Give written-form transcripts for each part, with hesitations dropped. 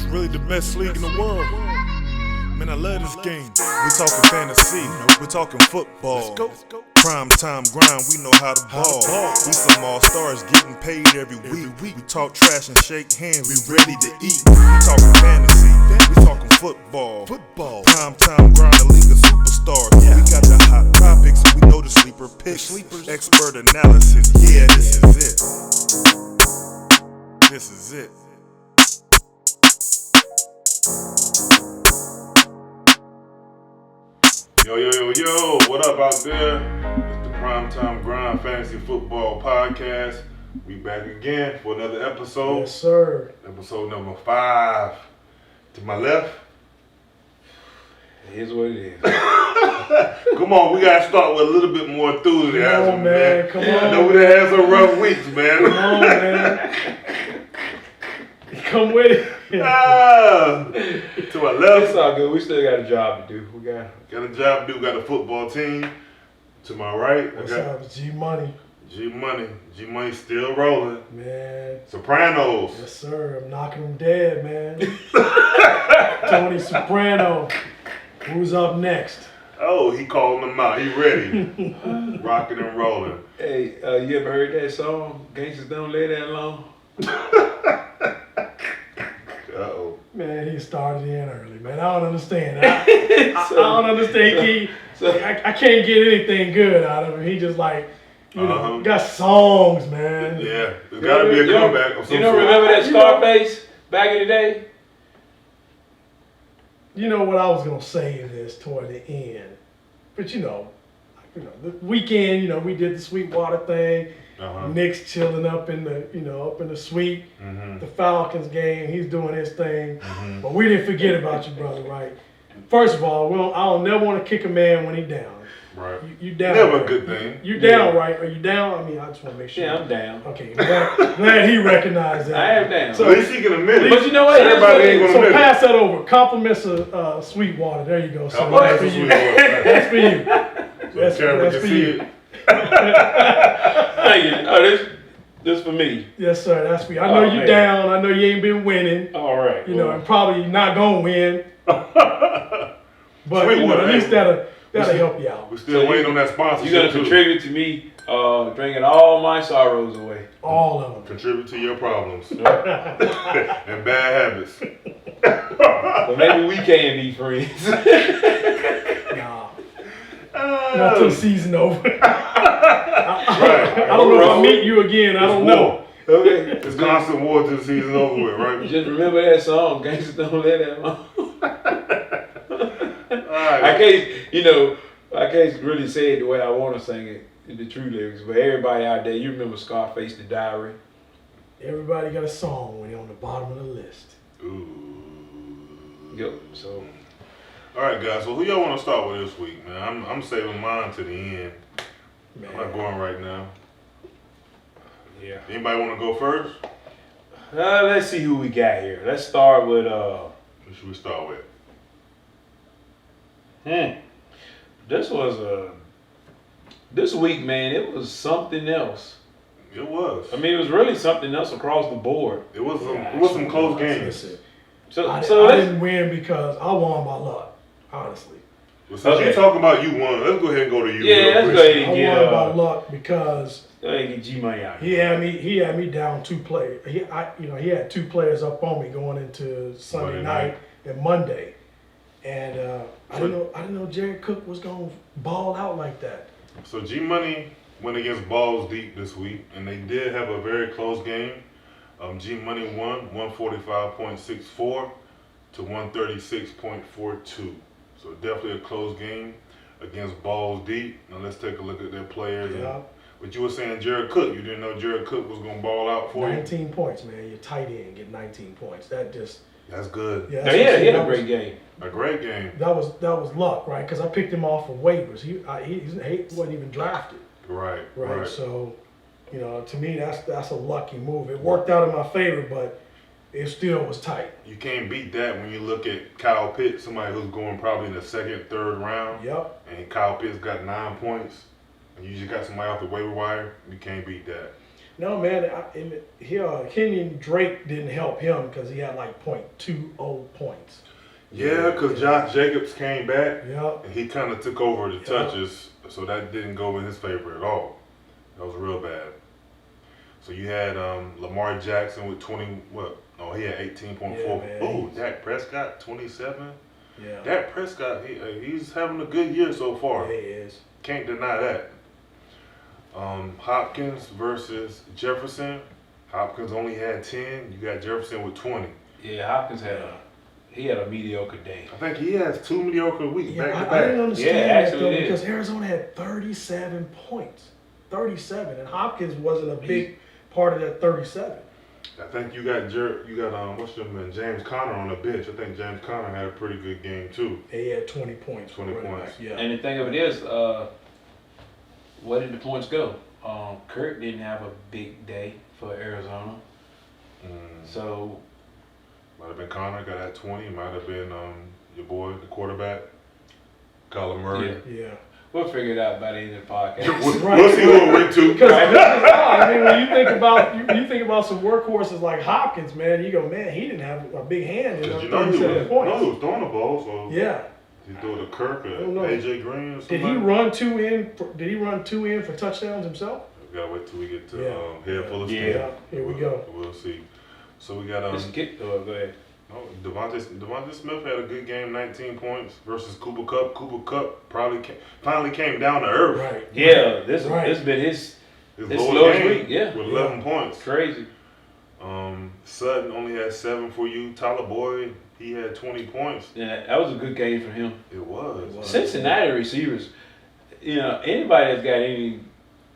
really the best league in the world. Man, I love this game. We talking fantasy, we talking football. Prime time grind, we know how to ball. We some all-stars getting paid every week. We talk trash and shake hands, we ready to eat. We talking fantasy, we talking football. Prime time grind, the league of superstars. We got the hot topics, we know the sleeper picks. Expert analysis, yeah, this is it. This is it. Yo, what up out there? It's the Primetime Grind Fantasy Football Podcast. We back again for another episode. Yes, sir. Episode number 5. To my left. It is what it is. Come on, we gotta start with a little bit more enthusiasm, Come on, man. Come on. I know we done had some rough weeks, man. Come on, man. Come with it. To my left. It's all good. We still got a job to do. We got a job to do. We got a football team. To my right, What's up, G-Money? G-Money still rolling. Man. Sopranos. Yes, sir. I'm knocking them dead, man. Tony Soprano. Who's up next? Oh, he calling them out. He ready. Rocking and rolling. Hey, you ever heard that song? Gangsters don't lay that long. Uh-oh. Man, he started in early, man. I don't understand. I don't understand. I can't get anything good out of him. He just like, got songs, man. Yeah, there's got to be a comeback of some You don't sort. remember that Scarface back in the day? You know what I was going to say in this toward the end. But the weekend, we did the Sweetwater thing. Nick's chilling up in the suite. The Falcons game, he's doing his thing. But we didn't forget about you, brother, right? First of all, I don't never want to kick a man when he's down. Right. You down. Never right? a good thing. You down, right? Are you down? I mean, I just want to make sure. Yeah, I'm down. Okay, glad he recognized that. I am down. So at least he can admit it. But you know what? Everybody ain't going to admit it. So pass that over. Compliments of Sweetwater. There you go. So That's that's for you. That's for you. That's for you. Thank you. Oh, this for me. Yes, sir. That's for you. I know you down. I know you ain't been winning. All right. And probably not gonna win. But at least that'll help you out. We're still waiting on that sponsorship. You're gonna contribute to me drinking all my sorrows away. All of them. Contribute to your problems and bad habits. But maybe we can be friends. Nah. Not till the season over. Right. I don't know if I'll meet you again. I don't know. Okay. It's constant war till the season's over with, right? Just remember that song, Gangsters Don't Let That Long. Right. I can't really say it the way I want to sing it, the true lyrics, but everybody out there, you remember Scarface, The Diary? Everybody got a song when they're on the bottom of the list. Ooh. Yep, so. All right, guys. So who y'all want to start with this week, man? I'm saving mine to the end. Man. I'm not going right now. Yeah. Anybody want to go first? Let's see who we got here. Let's start with, Who should we start with? This week, man, it was something else. It was. I mean, it was really something else across the board. It was some close games. I didn't win because I won by luck, honestly. Well, since you're talking about you won, let's go ahead and go to you. Yeah, let's go ahead and get. I won by luck because go ahead and get G-Money out. He had me down 2 players. He had 2 players up on me going into Sunday night and Monday, and I didn't know Jared Cook was gonna ball out like that. So G-Money went against Balls Deep this week, and they did have a very close game. G-Money won 145.64 to 136.42. So definitely a close game against Balls Deep. Now let's take a look at their players. Yeah. But you were saying Jared Cook. You didn't know Jared Cook was going to ball out for 19 points, man. Your tight end get 19 points. That's good. Yeah, he had a great game. A great game. That was luck, right? Because I picked him off of waivers. He wasn't even drafted. Right. So, to me, that's a lucky move. It worked out in my favor, but it still was tight. You can't beat that when you look at Kyle Pitts, somebody who's going probably in the 2nd, 3rd round. Yep. And Kyle Pitts got 9 points, and you just got somebody off the waiver wire. You can't beat that. No, man. Kenyon Drake didn't help him because he had like .20 points. Yeah, because Josh Jacobs came back. Yep. And he kind of took over the touches, so that didn't go in his favor at all. That was real bad. So you had Lamar Jackson with 20. What? Oh, he had 18.4. Yeah, Oh, Dak Prescott 27. Yeah. Dak Prescott, he's having a good year so far. Yeah, he is. Can't deny that. Hopkins versus Jefferson. Hopkins only had 10. You got Jefferson with 20. Yeah, Hopkins had a mediocre day. I think he has 2 mediocre weeks back to I back. didn't understand Yeah, that though actually because Arizona had 37 points. 37, and Hopkins wasn't a big part of that 37. I think you got what's your man, James Conner on the bench. I think James Conner had a pretty good game too. He had 20 points. 20 points. Yeah. And the thing of it is, where did the points go? Kirk didn't have a big day for Arizona. So Might have been Conner, got that 20. Might have been your boy, the quarterback, Colin Murray. Yeah. we'll figure it out by the end of the podcast. We'll see what we're into. Because I mean, when you think about some workhorses like Hopkins, man, you go, man, he didn't have a big hand in those 37 points. He was throwing the ball, so Yeah. he threw it to Kirk or don't know. AJ Green or something. Did he run two in for touchdowns himself? We gotta wait till we get to head full of Yeah. steam. Here we go. We'll see. So we got Just go ahead. Devontae Smith had a good game, 19 points versus Cooper Kupp. Cooper Kupp finally came down to earth. Right. Yeah, this has been his lowest lowest game week. Yeah, with 11 points. Crazy. Sutton only had 7 for you. Tyler Boyd, he had 20 points. Yeah, that was a good game for him. It was. Cincinnati receivers, anybody that's got any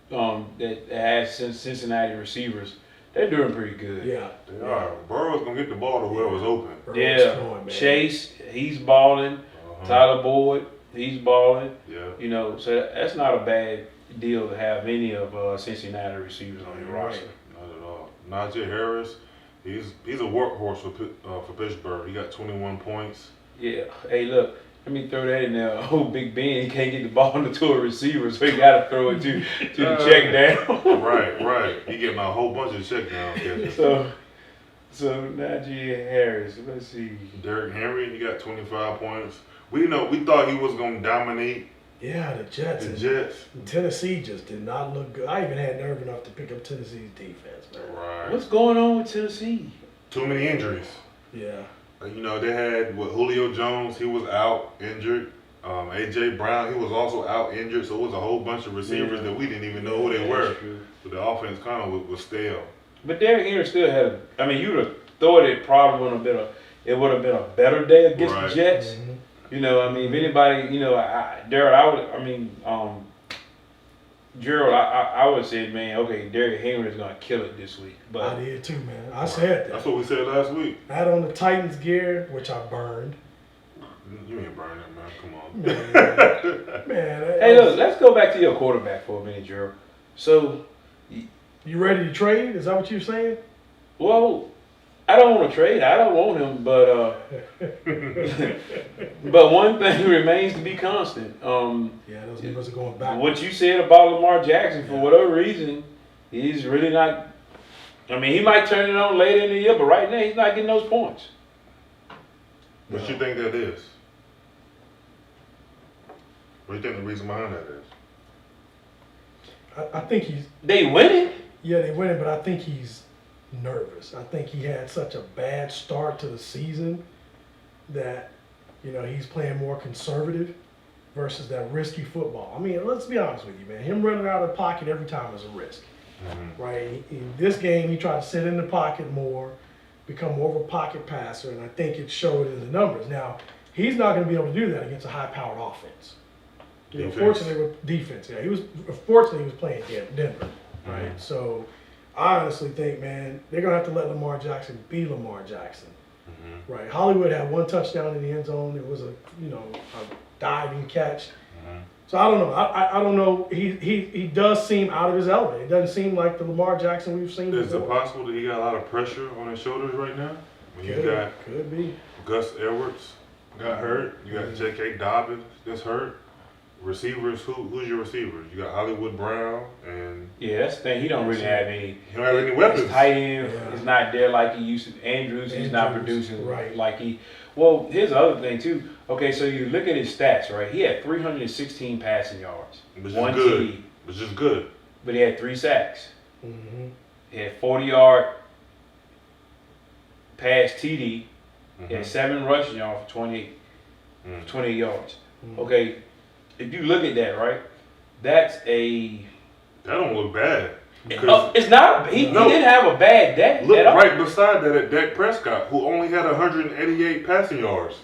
that has Cincinnati receivers, they're doing pretty good. Yeah. They are. Burrow's gonna get the ball to whoever's open. Yeah. Throwing, Chase, he's balling. Tyler Boyd, he's balling. Yeah. So that's not a bad deal to have any of Cincinnati receivers on your roster. Not at all. Niger Harris, he's a workhorse for Pittsburgh. He got 21 points. Yeah. Hey, look. Let me throw that in there. Oh, Big Ben, he can't get the ball to a receiver, so he got to throw it to the check down. Right. He getting a whole bunch of check down catches. So Naji Harris, let's see. Derrick Henry, he got 25 points. We thought he was gonna dominate. Yeah, the Jets. Tennessee just did not look good. I even had nerve enough to pick up Tennessee's defense, man. Right. What's going on with Tennessee? Too many injuries. Yeah. They had Julio Jones, he was out injured. AJ Brown, he was also out injured. So it was a whole bunch of receivers that we didn't even know who they were. So the offense kind of was stale. But Derrick Henry still had. You would have thought it probably would have been a better day against the Jets. Mm-hmm. If anybody, Gerald, I would say, man, okay, Derrick Henry is gonna kill it this week. But I did too, man. I said that. That's what we said last week. I had on the Titans gear, which I burned. You ain't burning it, man. Come on. Man. Hey, look, let's go back to your quarterback for a minute, Gerald. So, you ready to trade? Is that what you're saying? Well, I don't want to trade. I don't want him, but but one thing remains to be constant. Those numbers are going back. What you said about Lamar Jackson, for whatever reason, he's really not. He might turn it on later in the year, but right now he's not getting those points. What you think that is? What do you think the reason behind that is? I think he's. They winning. Yeah, they winning, but I think he's nervous. I think he had such a bad start to the season that, he's playing more conservative versus that risky football. Let's be honest with you, man. Him running out of the pocket every time is a risk, right? In this game, he tried to sit in the pocket more, become more of a pocket passer, and I think it showed in the numbers. Now, he's not going to be able to do that against a high-powered offense. Fortunately, with defense, he was playing Denver, right? So, I honestly think, man, they're going to have to let Lamar Jackson be Lamar Jackson, right? Hollywood had one touchdown in the end zone. It was a diving catch. So I don't know. I don't know. He does seem out of his element. It doesn't seem like the Lamar Jackson we've seen before. Is it possible that he got a lot of pressure on his shoulders right now? Could be. Gus Edwards got hurt. You got J.K. Dobbins that's hurt. Receivers, who's your receivers? You got Hollywood Brown and that's the thing. He don't really have any. he don't have any weapons. His tight end is not there like he used to. Andrews, he's not producing like he. Well, here's the other thing too. Okay, so you look at his stats, right? He had 316 passing yards, which one is good. TD, Which is good. but he had 3 sacks. Mm-hmm. He had 40-yard pass TD. He had 7 rushing yards for 28 yards. Okay, if you look at that, right, that's a. That don't look bad. It's not. He didn't have a bad day. Look right beside that at Dak Prescott, who only had 188 passing yards.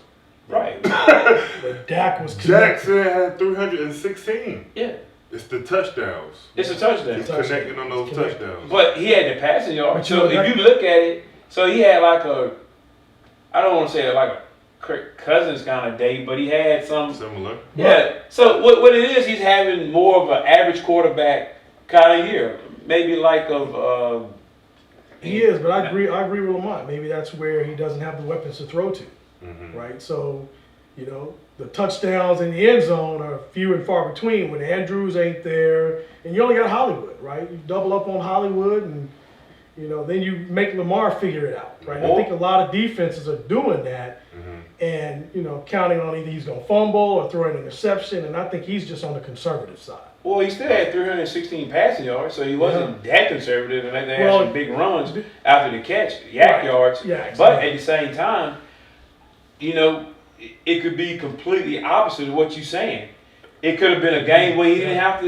Right. But Dak was Jackson had 316. Yeah. It's the touchdowns. It's a touchdown. He's connecting on those touchdowns. But he had the passing yards. So if you look at it, so he had like a, I don't want to say like a Kirk Cousins kind of day, but he had some similar. Yeah. So what it is, he's having more of an average quarterback kind of year. Maybe like of. He is, but I agree with Lamont. Maybe that's where he doesn't have the weapons to throw to. Mm-hmm. Right? So, the touchdowns in the end zone are few and far between when Andrews ain't there. And you only got Hollywood, right? You double up on Hollywood and, then you make Lamar figure it out, right? I think a lot of defenses are doing that and, counting on either he's going to fumble or throw an interception. And I think he's just on the conservative side. Well, he still had 316 passing yards, so he wasn't that conservative. And they had some big runs after the catch, yards. Yeah, exactly. But at the same time, it could be completely opposite of what you're saying. It could have been a game where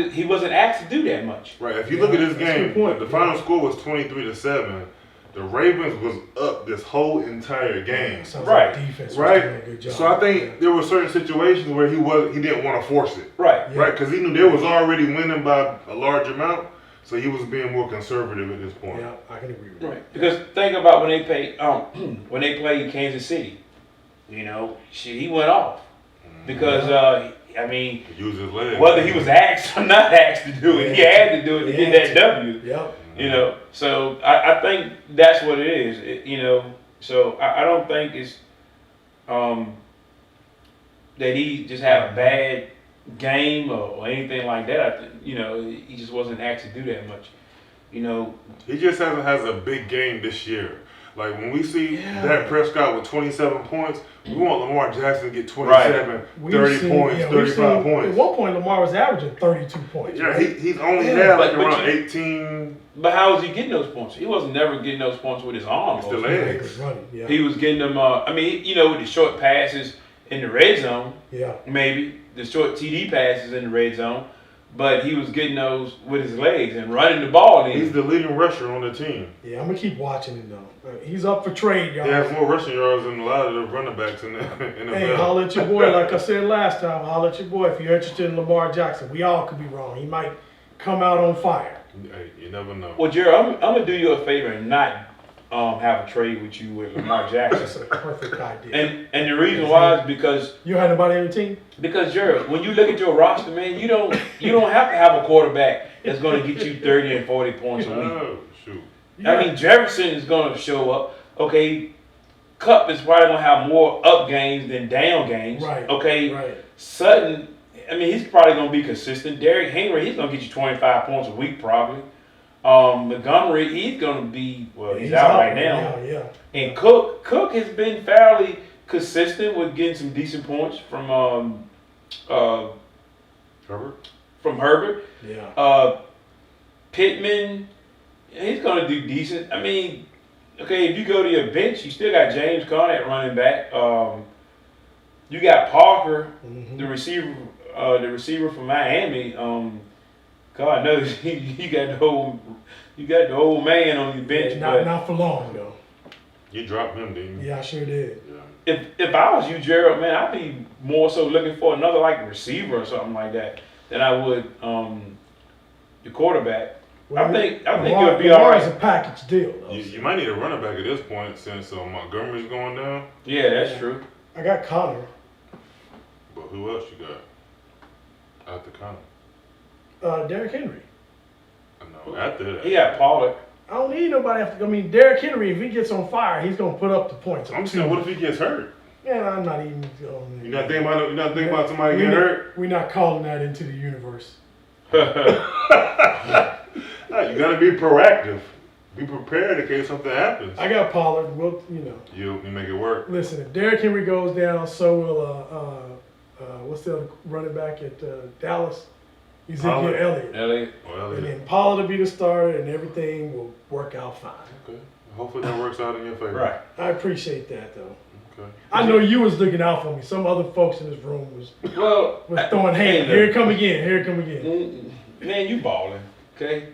he wasn't asked to do that much. Right. If you look at this game, the final score was 23-7. The Ravens was up this whole entire game. Right. Like defense right. Was doing a good job. So I think there were certain situations where he didn't want to force it. Right. Right. Because he knew they was already winning by a large amount. So he was being more conservative at this point. Yeah, I can agree with that. Right. Because think about when they played Kansas City. He went off because He used his legs. whether he was asked or not asked to do it, he had to do it to get that W. Yep. So I think that's what it is. So I don't think it's that he just had a bad game or anything like that. I think he just wasn't asked to do that much. He just has a big game this year. Like when we see Dak Prescott with 27 points, we want Lamar Jackson to get 27, 30 points, 35 points. At one point, Lamar was averaging 32 points. Yeah, right? he's only had around 18. But how was he getting those points? He wasn't never getting those points with his arms. It's the legs. He was getting them. With the short passes in the red zone. Yeah. Maybe the short TD passes in the red zone. But he was getting those with his legs and running the ball. He's the leading rusher on the team. Yeah, I'm going to keep watching him, though. He's up for trade, y'all. He has more rushing yards than a lot of the running backs in the NFL. Hey, holler at your boy. Like I said last time, holler at your boy if you're interested in Lamar Jackson. We all could be wrong. He might come out on fire. Hey, you never know. Well, Jared, I'm going to do you a favor and not have a trade with you with Lamar Jackson. That's a perfect idea. And the reason why is because you had nobody on your team? Because Jared, when you look at your roster, man, you don't have to have a quarterback that's going to get you 30 and 40 points a week. Oh, shoot. I mean, Jefferson is going to show up. Okay, Cup is probably going to have more up games than down games. Right. Okay. Right. Sutton, he's probably going to be consistent. Derrick Henry, he's going to get you 25 points a week probably. Montgomery, he's going to be, he's out right now. Yeah. And Cook has been fairly consistent with getting some decent points from Herbert. Yeah. Pittman, he's going to do decent. If you go to your bench, you still got James Conner at running back. You got Parker, the receiver from Miami. God knows you got the old man on your bench. Not for long though. You dropped him, didn't you? Yeah, I sure did. Yeah. If I was you, Gerald, man, I'd be more so looking for another receiver or something like that than I would the quarterback. Well, I think you'll be all right. It's a package deal, though. You might need a running back at this point since Montgomery's going down. Yeah, that's true. I got Connor. But who else you got after Connor? Derrick Henry. No, after that. He got Pollard. I don't need nobody after. Derrick Henry, if he gets on fire, he's going to put up the points. I'm saying, what if he gets hurt? Man, I'm not even going You're not thinking about somebody getting hurt? We're not calling that into the universe. You gotta be proactive. Be prepared in case something happens. I got Pollard. Well, You make it work. Listen, if Derrick Henry goes down, so will what's the other running back at Dallas? Ezekiel Elliott. And then Pollard will be the starter, and everything will work out fine. Okay. Hopefully that works out in your favor. Right. I appreciate that, though. Okay. I know you was looking out for me. Some other folks in this room was throwing hands. Here it come again. Here it come again. Man, you balling, okay?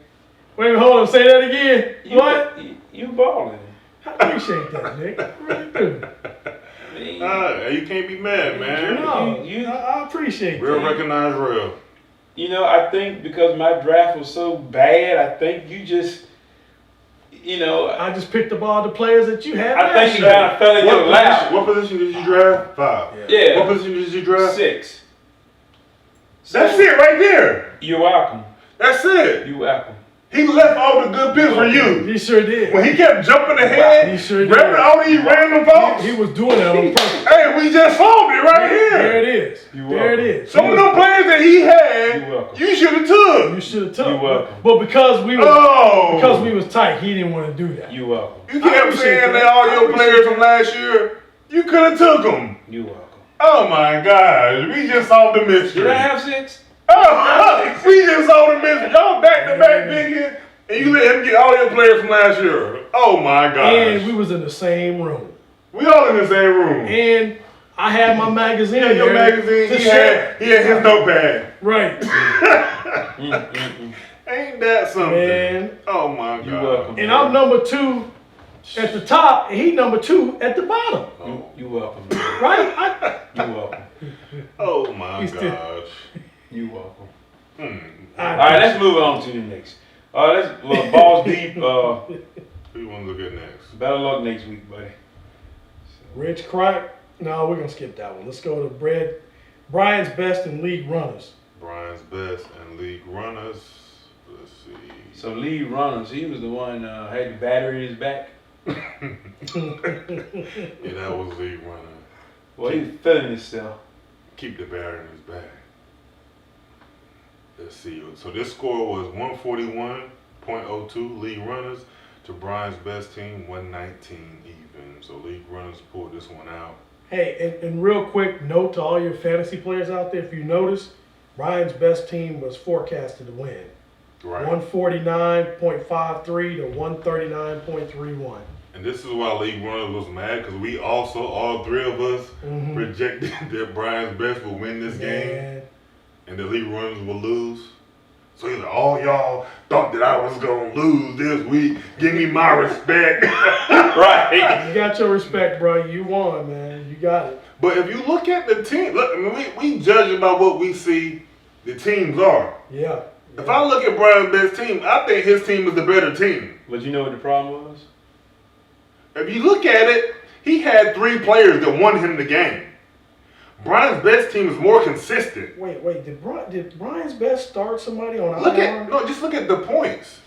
Wait, hold on. Say that again. What? You balling. I appreciate that, Nick. I really do. You can't be mad, man. No, I appreciate Real that. recognize real. I think because my draft was so bad, I think you just, I just picked up all the players that you had. I think you kind of fell in your lap. What position did you draft? 5. Yeah. What position did you draft? 6. That's it right there. You're welcome. That's it. You're welcome. He left all the good picks for you. He sure did. When he kept jumping ahead, he sure did. grabbing all these random votes. He was doing that on purpose. Hey, we just solved it right here. There it is. There it is. Some of them players that he had, you should have took. You should have took. You're welcome. But because we was tight, he didn't want to do that. You're welcome. You kept saying that all your players from last year, you could have took them. You're welcome. Oh my gosh, we just solved the mystery. Did I have 6? Oh, we just solved the mystery. Y'all back to back picking, and you let him get all your players from last year. Oh my gosh. And we was in the same room. We all in the same room. And I had my magazine. Yeah, your magazine. He had his notepad. Right. Ain't that something? Man. Oh my God. You're welcome. And I'm number 2 at the top, and he number 2 at the bottom. You're welcome. Right? You're welcome. Oh my gosh. You're welcome. All right, let's move on to the next. Balls deep. Who you want to look at next? Better luck next week, buddy. Rich Crack. No, we're going to skip that one. Let's go to Brian's best in league runners. Brian's best in league runners. Let's see. So league runners, he was the one had the battery in his back. Yeah, that was league runner. Well, he was feeling himself. Keep the battery in his back. Let's see. So this score was 141.02 league runners to Brian's best team 119 even. So league runners pulled this one out. Hey, and real quick note to all your fantasy players out there, if you notice, Brian's best team was forecasted to win. Right. 149.53 to 139.31. And this is why league runners was mad, because we also, all three of us, projected that Brian's best would win this game. And the league runners will lose. So he's like, all y'all thought that I was going to lose this week. Give me my respect. Right. You got your respect, bro. You won, man. You got it. But if you look at the team, look, I mean, we judge about what we see the teams are. Yeah. If I look at Brian's best team, I think his team is the better team. But you know what the problem was? If you look at it, he had 3 players that won him the game. Brian's best team is more consistent. Wait. Did Brian's best start somebody on IR? Just look at the points.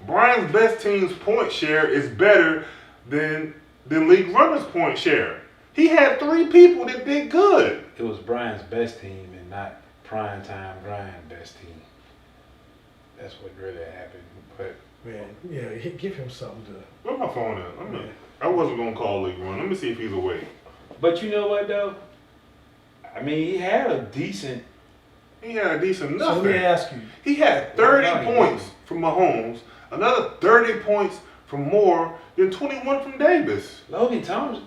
Brian's best team's point share is better than league runners' point share. He had 3 people that did good. It was Brian's best team and not prime time Brian's best team. That's what really happened. But Man, yeah, give him something to. Where's my phone at? I wasn't gonna call league run. Let me see if he's awake. But you know what though? I mean, he had a decent nothing. So let me ask you. He had 30 points from Mahomes, another 30 points from Moore, then 21 from Davis. Logan Thomas.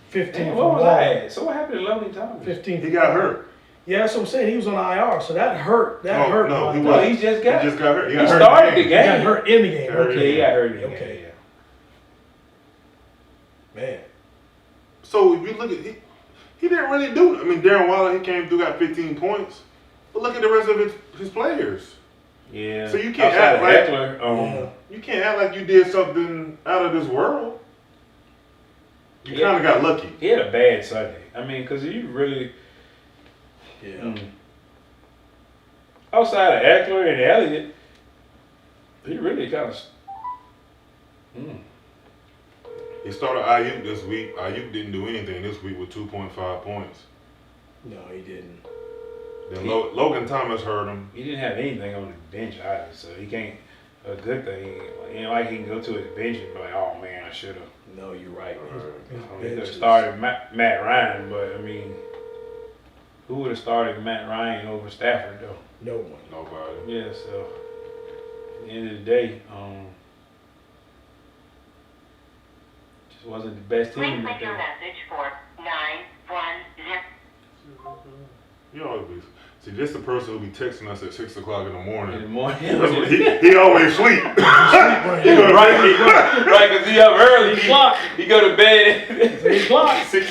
15 Man, from what was Moore. that? So what happened to Logan Thomas? 15. He got hurt. Yeah, that's what I'm saying. He was on IR, so that hurt. That hurt. No, he Well, wasn't. he just got hurt. He started the He game. got hurt in the game. Okay, he got hurt in the game. Okay. Yeah. Man. So if you look at he didn't really do it. I mean, Darren Waller, he came through, got 15 points. But look at the rest of his players. Yeah. So you can't act like Eckler, you can't act like you did something out of this world. You kind of got lucky. He had a bad Sunday. I mean, because he really. Yeah. Outside of Eckler and Elliott, he really kind of. He started Ayuk this week. Ayuk didn't do anything this week with 2.5 points. No, he didn't. Then Logan Thomas hurt him. He didn't have anything on the bench either, so he can't. A good thing, it ain't like he can go to his bench and be like, "Oh man, I should have." No, you're right. He could have started Matt Ryan, but I mean, who would have started Matt Ryan over Stafford though? No one. Nobody. Yeah, so at the end of the day, just wasn't the best team. Please leave your message for 910. You always be. See, this the person who be texting us at 6 o'clock in the morning. In the morning. he always sleep. Right, because he up early. He go to bed at 6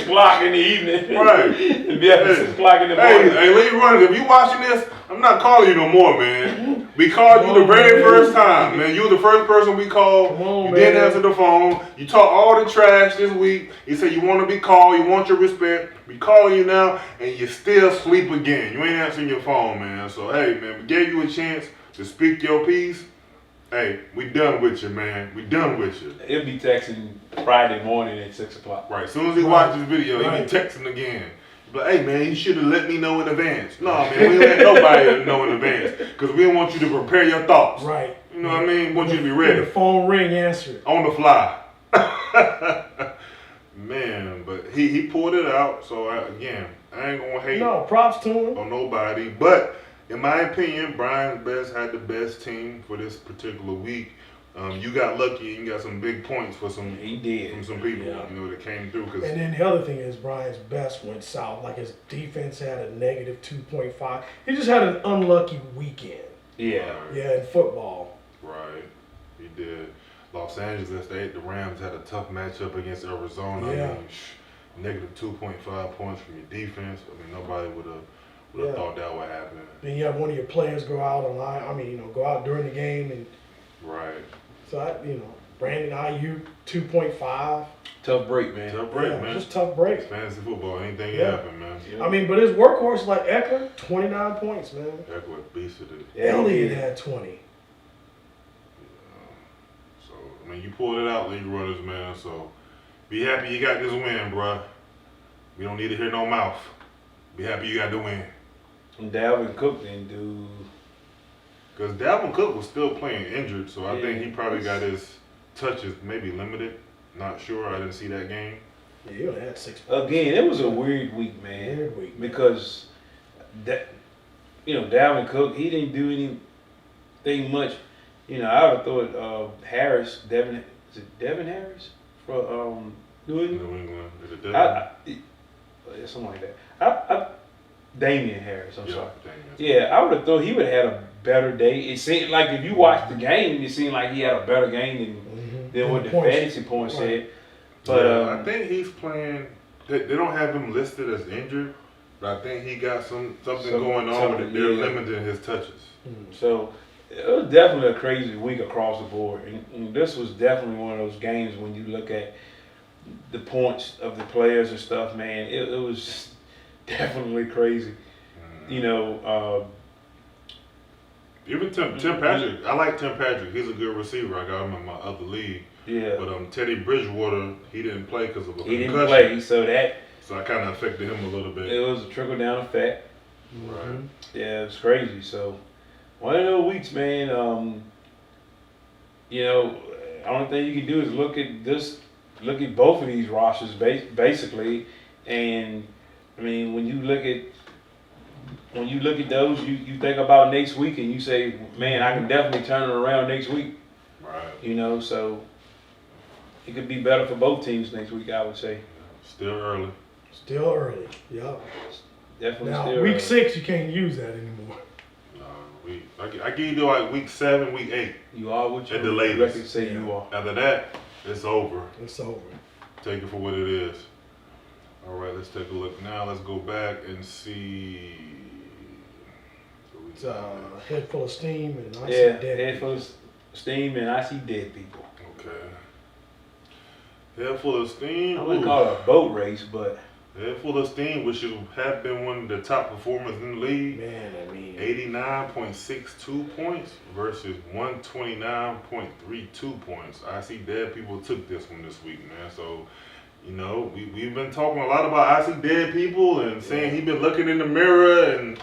o'clock in the evening. Right. And be up at 6 o'clock in the morning. Hey, Lee Runners, if you watching this, I'm not calling you no more, man. We called you the very first time, man. You were the first person we called. You didn't answer the phone. You talked all the trash this week. You said you want to be called. You want your respect. We calling you now, and you still sleep again. You ain't answering your phone, man. So, hey, man, we gave you a chance to speak your piece. Hey, we done with you, man. We done with you. He'll be texting Friday morning at 6 o'clock. Right. As soon as he watches this video, he'll be texting again. But hey, man, you should have let me know in advance. No, man, we let nobody know in advance because we don't want you to prepare your thoughts. Right. You know what I mean? We want you to be ready. The phone ring, answer it. On the fly. Man, but he pulled it out. So, again, I ain't going to hate props to him. on nobody. But, in my opinion, Brian Best had the best team for this particular week. You got lucky and you got some big points for some from some people, that came through. And then the other thing is Brian's best went south. Like his defense had a negative 2.5. He just had an unlucky weekend. Yeah. Yeah, in football. Right. He did. Los Angeles, the Rams had a tough matchup against Arizona. Yeah. I mean, negative 2.5 points from your defense. I mean, nobody would have thought that would happen. Then you have one of your players go out go out during the game and right. So Brandon Ayuk 2.5. Tough break, man. Tough break, man. Just tough break. It's fantasy football. Anything can happen, man. I mean, but his workhorse like Eckler, 29 points, man. Eckler beasted it. Elliott had 20. So, I mean, you pulled it out, League Runners, man. So, be happy you got this win, bruh. We don't need to hear no mouth. Be happy you got the win. And Dalvin Cook didn't do. Because Dalvin Cook was still playing injured, so I think he probably got his touches maybe limited. Not sure. I didn't see that game. Yeah, he only had 6 points. Again, it was a weird week, man. Weird week. Because, Dalvin Cook, he didn't do anything much. I would have thought Harris, Devin Harris? For New England? New England. Is it Something like that. Damian Harris, I'm sorry. Damian. Yeah, I would have thought he would have had a better day. It seemed like if you watched the game, it seemed like he had a better game than what the fantasy points said. But I think he's playing. They don't have him listed as injured, but I think he got something going on with it. They're limiting his touches. So it was definitely a crazy week across the board, and this was definitely one of those games when you look at the points of the players and stuff. Man, it was definitely crazy. Even Tim Patrick, I like Tim Patrick. He's a good receiver. I got him in my other league. Yeah. But Teddy Bridgewater, he didn't play because of a concussion. He didn't play, so I kind of affected him a little bit. It was a trickle down effect. Right. Yeah, it was crazy. So one of those weeks, man. The only thing you can do is look at both of these rosters basically, and I mean when you look at those, you think about next week and you say, man, I can definitely turn it around next week. Right. So it could be better for both teams next week, I would say. Still early. Yep. Definitely now, still week early. 6, you can't use that anymore. I give you like week 7, week 8. You are what at the your latest. record say you are. After that, it's over. It's over. Take it for what it is. All right, let's take a look now. Let's go back and see. It's a head full of steam and I see dead head people. full of steam and I see dead people. Okay. Head full of steam. I wouldn't call it a boat race, but Yeah, full of steam, which have been one of the top performers in the league. Man, I mean, 89.62 points versus 129.32 points. I see dead people took this one this week, man. So, you know, we've been talking a lot about I see dead people and saying he been looking in the mirror and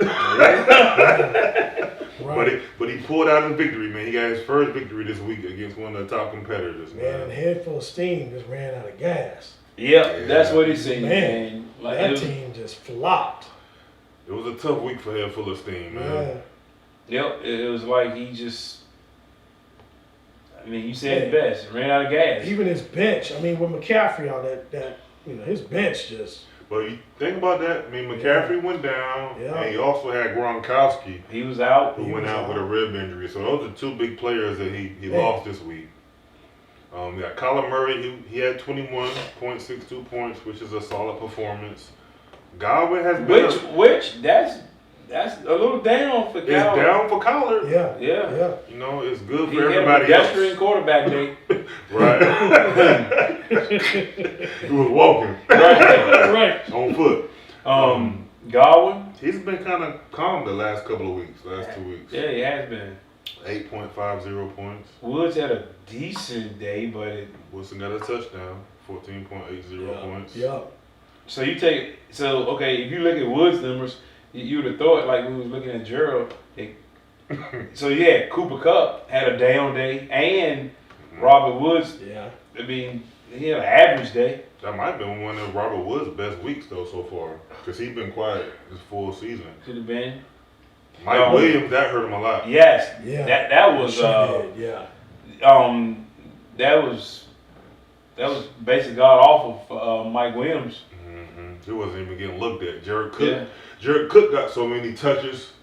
right. but he pulled out his victory, man. He got his first victory this week against one of the top competitors, Man, a head full of steam just ran out of gas. Yeah, that's what he said, man. Like, that team just flopped. It was a tough week for Head Full of Steam, man. Yep, it was like he just, I mean, you said it best, ran out of gas. Even his bench, I mean, with McCaffrey on that you know, his bench just. But you think about that, I mean, McCaffrey went down, and he also had Gronkowski. He was out. Who went out with a rib injury. So those are two big players that he lost this week. We got Colin Murray, he had 21.62 points, which is a solid performance. Godwin has been that's a little down for Colin. It's down for Colin. Yeah. You know, it's good for he everybody had a pedestrian quarterback day. Right. He was walking. Right. On foot. Godwin. He's been kind of calm the last couple of weeks, 2 weeks. Yeah, he has been. 8.50 points. Woods had a decent day, but Wilson got a touchdown, 14.80 points. Yeah. So if you look at Woods' numbers, you would have thought like we was looking at Gerald. So yeah, Cooper Kupp had a down day, and Robert Woods. Yeah. I mean, he had an average day. That might have been one of Robert Woods' best weeks though so far, because he's been quiet this full season. Could have been. Mike Williams, that hurt him a lot. Yes. Yeah. That was that was basically god awful for Mike Williams. Mm-hmm. He wasn't even getting looked at. Jared Cook got so many touches.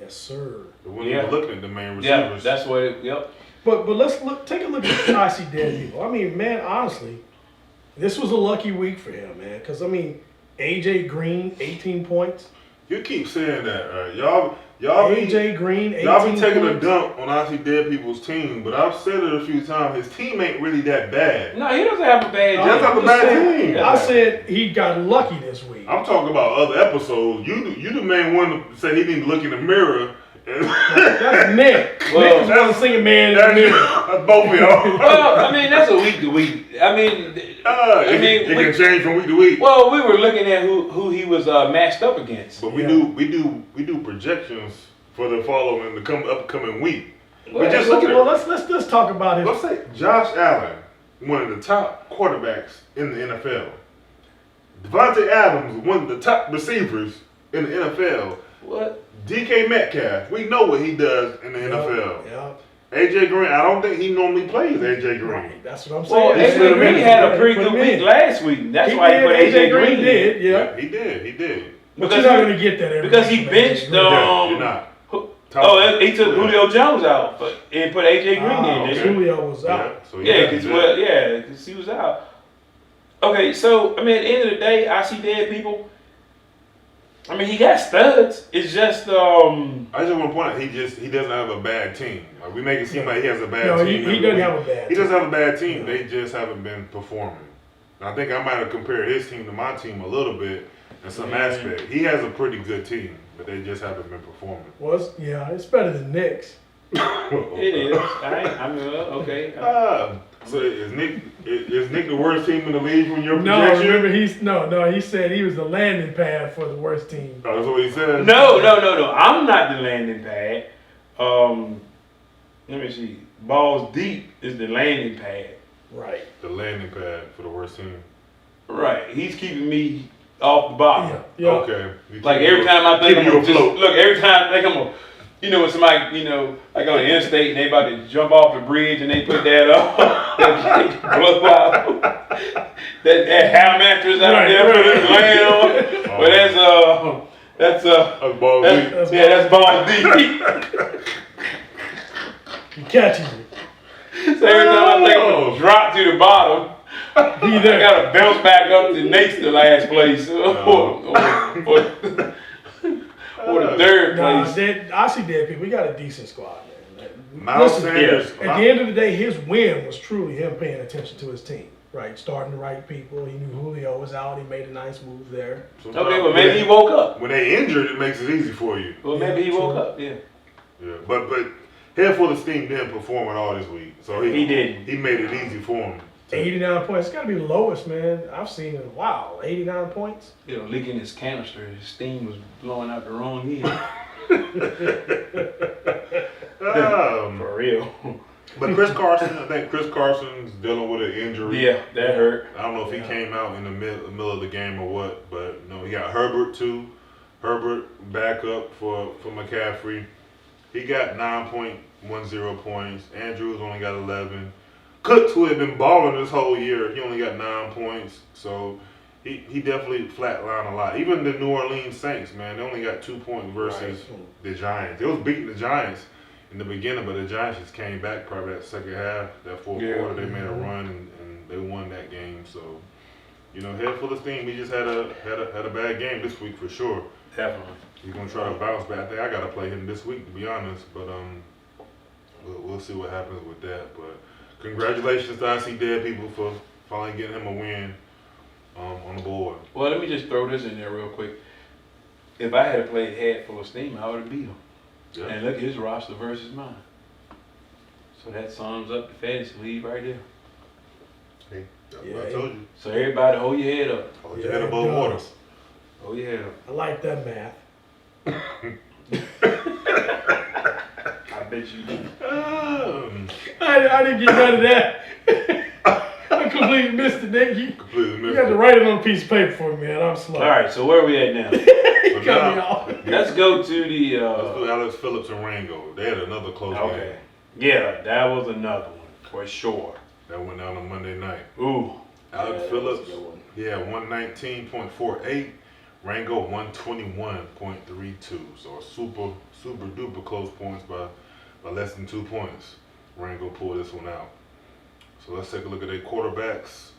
Yes, sir. They weren't even looking at the main receivers. Yeah, that's what it. Yep. But let's take a look at the I see dead people. I mean, man, honestly, this was a lucky week for him, man. Because I mean, AJ Green, 18 points. You keep saying that, right? Y'all AJ Green, 18 y'all be taking points. a dump on I see dead people's team, but I've said it a few times. His team ain't really that bad. No, he doesn't have a bad team. He doesn't have a bad team. I said he got lucky this week. I'm talking about other episodes. You the main one to say he didn't look in the mirror. That's Nick. Well, Nick was one singing man in the mirror. That's both of y'all. Well, I mean that's a week to week. I mean, it can change from week to week. Well, we were looking at who he was matched up against. But we do projections for the upcoming week. Well, let's talk about his. Let's say Josh Allen, one of the top quarterbacks in the NFL. Devontae Adams, one of the top receivers in the NFL. What? DK Metcalf, we know what he does in the NFL. Yeah. AJ Green, I don't think he normally plays AJ Green. Right, that's what I'm saying. Well, AJ Green had a pretty good week last week. That's why he put AJ Green did. Yeah, he did. But you're not going to get that because he benched. You're not. He took Julio Jones out, and put AJ Green in. Okay. Julio was out. Because he was out. Okay, so I mean, at the end of the day, I see dead people. I mean, he got studs. It's just I just want to point out he doesn't have a bad team. Like, we make it seem like he has a bad team. He doesn't have a bad team. He doesn't have a bad team. They just haven't been performing. And I think I might have compared his team to my team a little bit in some aspect. He has a pretty good team, but they just haven't been performing. Well, it's better than Nick's. It is. Okay. So is Nick the worst team in the league from your No, projection? remember he said he was the landing pad for the worst team. Oh, that's what he said? No. I'm not the landing pad. Let me see. Balls deep is the landing pad. Right. The landing pad for the worst team. Right. He's keeping me off the bottom. Yeah. Okay. Like every time I think I'm you afloat. every time I think I'm when somebody, like on the interstate and they about to jump off the bridge and they put that up, they blow out that hound mattress out there for them to land on. But that's balls deep. That's balls deep. He catches it. So every time I think I'm gonna drop to the bottom, I gotta bounce back up to next to last place or the third place. I see dead people. We got a decent squad, man. Miles Sanders. At the end of the day, his win was truly him paying attention to his team. Right, starting the right people. He knew Julio was out. He made a nice move there. Sometimes Okay, well maybe he woke up. When they injured, it makes it easy for you. Well, maybe he woke up. Yeah. Yeah, but Head Full of Steam didn't perform at all this week, so He didn't. He made it easy for him. 89 points. It's got to be the lowest, man, I've seen in a while. 89 points. You know, leaking his canister. His steam was blowing out the wrong end. For real. But Chris Carson, I think Chris Carson's dealing with an injury. Yeah, that hurt. I don't know if he came out in the middle of the game or what, but he got Herbert too. Herbert back up for McCaffrey. He got 9.10 points. Andrews only got 11. Cooks, who had been balling this whole year, he only got 9 points. So he definitely flatlined a lot. Even the New Orleans Saints, man, they only got 2 points versus the Giants. They was beating the Giants in the beginning, but the Giants just came back probably that second half, that fourth quarter. They made a run and they won that game. So, Head Full of Steam. He just had a bad game this week for sure. Definitely. He's gonna try to bounce back. I think I gotta play him this week, to be honest. But we'll see what happens with that. But congratulations to I See Dead People for finally getting him a win on the board. Well, let me just throw this in there real quick. If I had played Head Full of Steam, I would have beat him. Yeah. And look at his roster versus mine. So that sums up the fantasy league right there. Hey, that's what I told you. So everybody hold your head up. Hold your head above water. Hold your head up. I like that math. I bet you do. I didn't get none of that. I completely missed it, Nick. You had to write it on a piece of paper for me, man. I'm slow. All right, so where are we at now? You cut me off. Let's go to the... let's do Alex Phillips and Rango. They had another close game. Yeah, that was another one, for sure. That went down on Monday night. Ooh. Alex Phillips, 119.48. Rango 121.32. So super duper close points by less than 2 points. Rango pulled this one out. So let's take a look at their quarterbacks.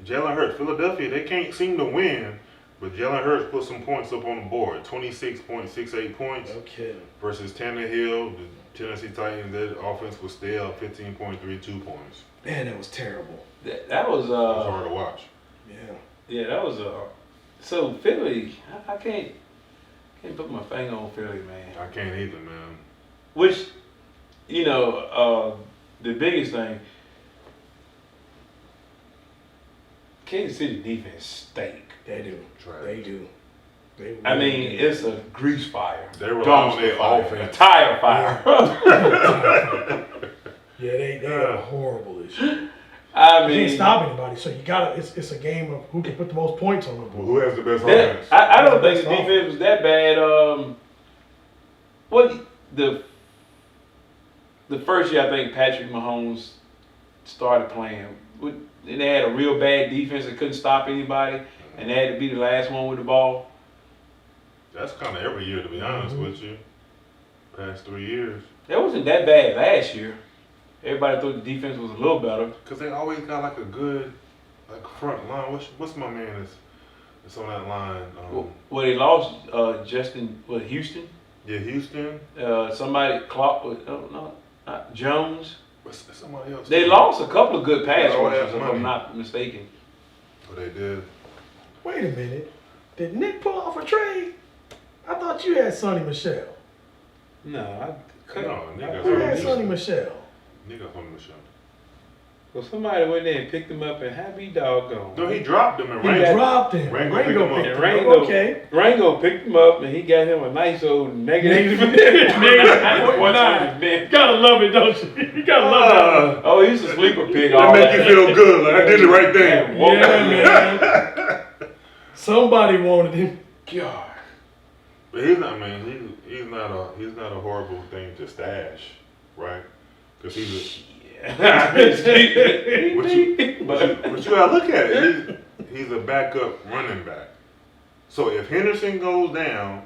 Jalen Hurts, Philadelphia, they can't seem to win, but Jalen Hurts put some points up on the board. 26.68 points versus Tannehill, the Tennessee Titans. Their offense was stale, 15.32 points. Man, that was terrible. That was it was hard to watch. Yeah, that was so Philly. I can't put my finger on Philly, man. I can't either, man. Which, the biggest thing, Kansas City defense stink. They do. Trash. They do. I mean, it's a grease fire. They were on their offense. A tire fire. Yeah, they are horrible this year. I mean, you can't stop anybody, so you gotta. It's a game of who can put the most points on the board. Who has the best offense? I don't think the defense was that bad. The first year I think Patrick Mahomes started playing, they had a real bad defense that couldn't stop anybody, and they had to be the last one with the ball. That's kind of every year, to be honest with you. Past 3 years. That wasn't that bad last year. Everybody thought the defense was a little better. Because they always got like a good front line. What's my man that's on that line? Well, they lost Houston. Yeah, Houston. Somebody clocked with, not Jones. What's somebody else? They lost a couple of good pass rushers, if I'm not mistaken. Oh, they did. Wait a minute. Did Nick pull off a trade? I thought you had Sonny Michel. No, I couldn't. Who had Sonny Michel? Nigga Sonny Michel. Well, somebody went there and picked him up, and happy doggone. No, he dropped him and dropped him. Rango picked him up. Okay. Rango picked him up, and he got him a nice old negative. Gotta love it, don't you? You gotta love it. Oh, he's a sleeper pig. That make you feel good. Like I did the right thing. Yeah, man. Somebody wanted him. God. But he's not. I mean, he's not a horrible thing to stash, right? Because he's but you gotta look at it. He's a backup running back. So if Henderson goes down,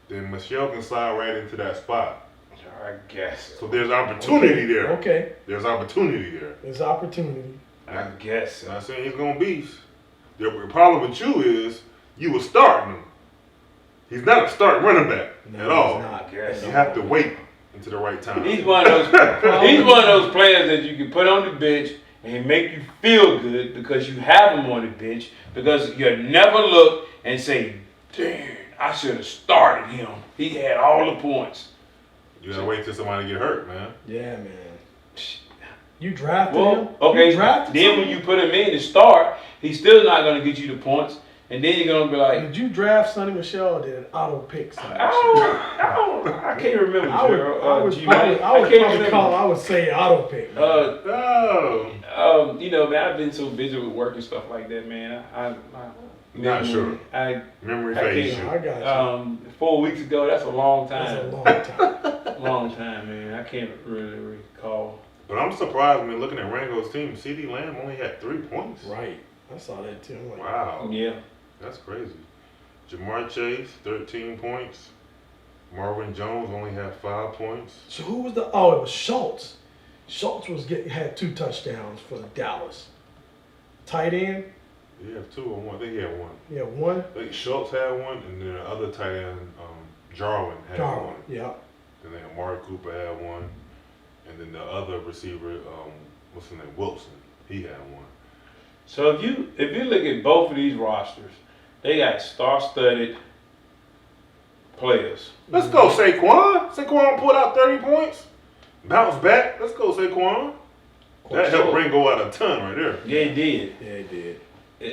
then Michelle can slide right into that spot. I guess. So there's opportunity there. Okay. There's opportunity there. There's opportunity. I guess. I'm not saying he's gonna beast. The problem with you is you were starting him. He's not a start running back at all. You have to wait until the right time. He's one of those. He's one of those players that you can put on the bench and make you feel good because you have him on the bench, because you never look and say, damn, I should have started him. He had all the points. You gotta wait till somebody get hurt, man. Yeah, man. You drafted him? Okay, You drafted then when you put him in to start, he's still not going to get you the points. And then you're going to be like... Did you draft Sonny Michel or did an auto pick Sonny Michel? I can't remember, Gerald. I would say auto pick. You know, man, I've been so busy with work and stuff like that, man. Not sure. Memory fades. I got you. 4 weeks ago, that's a long time. That's a long time. Long time, man. I can't really recall. But I'm surprised when looking at Rango's team, CeeDee Lamb only had 3 points. Right. I saw that too. I'm like, wow. Yeah. That's crazy. Jamar Chase, 13 points. Marvin Jones only had 5 points. So who was it was Schultz. Schultz had 2 touchdowns for Dallas. Tight end? He had 2 or 1. I think he had 1. Yeah, 1. I think Schultz had 1, and then the other tight end, Jarwin had 1. Yeah. And then Amari Cooper had 1. And then the other receiver, what's his name, Wilson, he had 1. So if you look at both of these rosters, they got star-studded players. Let's go Saquon. Saquon pulled out 30 points. Bounce back. Let's go Saquon. That helped Ringo out a ton right there. Yeah, it did. Yeah, it did.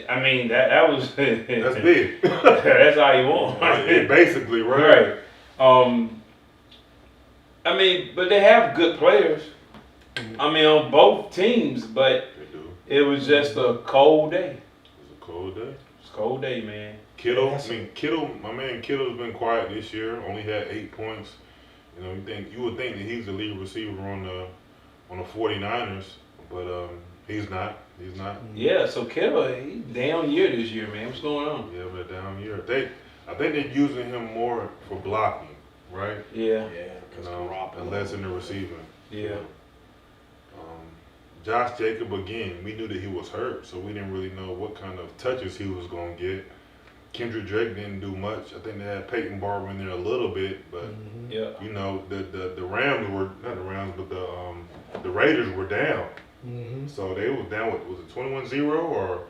I mean, that was... That's big. That's how you want. Basically, right? I mean, but they have good players. I mean, on both teams, but it was just a cold day. It was a cold day. It's a cold day, man. Kittle, my man Kittle's been quiet this year. Only had 8 points. You know, you would think that he's the lead receiver on the 49ers, but he's not. He's not. Yeah, so Kittle, he down year this year, man. What's going on? Yeah, but down year. I think they're using him more for blocking, right? Yeah. And less in the receiving. Yeah. Josh Jacob again. We knew that he was hurt, so we didn't really know what kind of touches he was going to get. Kendrick Drake didn't do much. I think they had Peyton Barber in there a little bit, but you know the Rams were not the Rams, but the Raiders were down. So they was down with, was it 21-0 or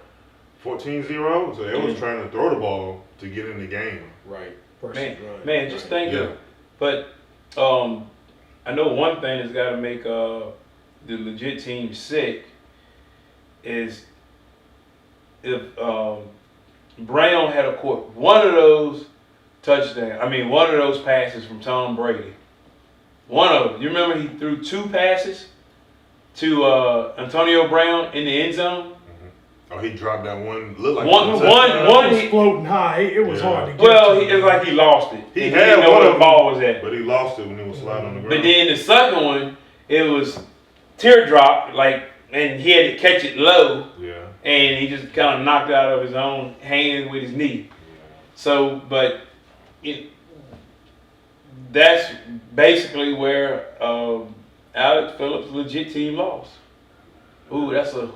14-0? So they was trying to throw the ball to get in the game. Right. Man, just think of it. But I know one thing that's got to make the legit team sick is if Brown had caught one of those one of those passes from Tom Brady. One of them. You remember he threw 2 passes to Antonio Brown in the end zone? Oh, he dropped that one. Looked like one was floating high. It was hard to get. Well, it was like he lost it. He didn't know where the ball was at. But he lost it when he was sliding on the ground. But then the second one, it was teardrop, and he had to catch it low. Yeah. And he just kind of knocked it out of his own hand with his knee. So, but that's basically where Alex Phillips' legit team lost. Ooh, that's a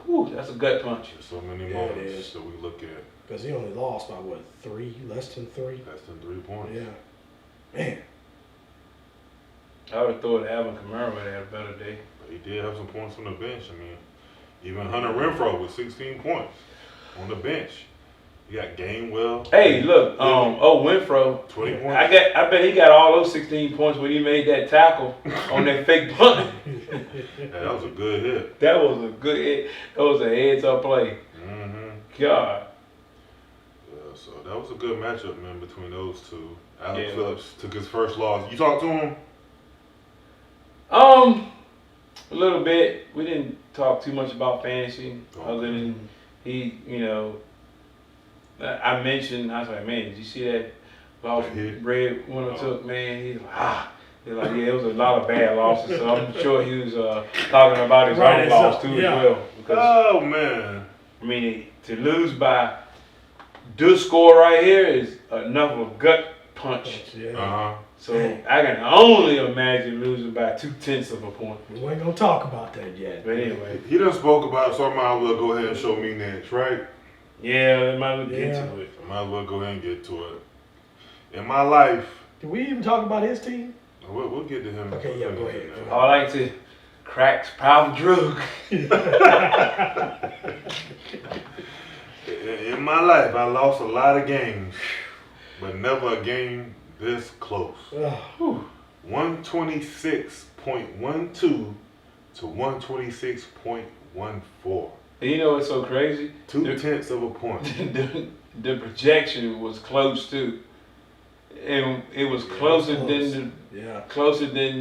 gut punch. There's so many moments that we look at. Because he only lost by what, 3? Less than 3? Less than 3 points. Yeah. Man. I would have thought Alvin Kamara would have had a better day. But he did have some points from the bench. I mean, even Hunter Renfrow with 16 points on the bench. You got Gainwell. Hey, look, Renfrow. 20 points. I bet he got all those 16 points when he made that tackle on that fake punt. That was a good hit. That was a good hit. That was a heads-up play. God. Yeah, so that was a good matchup, man, between those two. Alex Phillips took his first loss. You talked to him? A little bit. We didn't talk too much about fantasy, other than he, I mentioned, I was like, man, did you see that loss Red winner took, man? He's like, He's like, yeah, it was a lot of bad losses, so I'm sure he was talking about his own loss too as well. Because, man. I mean, to lose by this score right here is enough of a gut punch. So I can only imagine losing by 0.2 of a point. We ain't gonna talk about that yet. But anyway. He done spoke about it, so I might as well go ahead and show me next, right? Yeah, I might as well get to it. I might as well go ahead and get to it. In my life. Did we even talk about his team? We'll get to him. Okay, yeah, go ahead. I like to Crack's powerful drug. In my life, I lost a lot of games, but never a game this close. 126.12 to 126.14. And you know what's so crazy? 0.2 of a point. The projection was close too, and it was closer than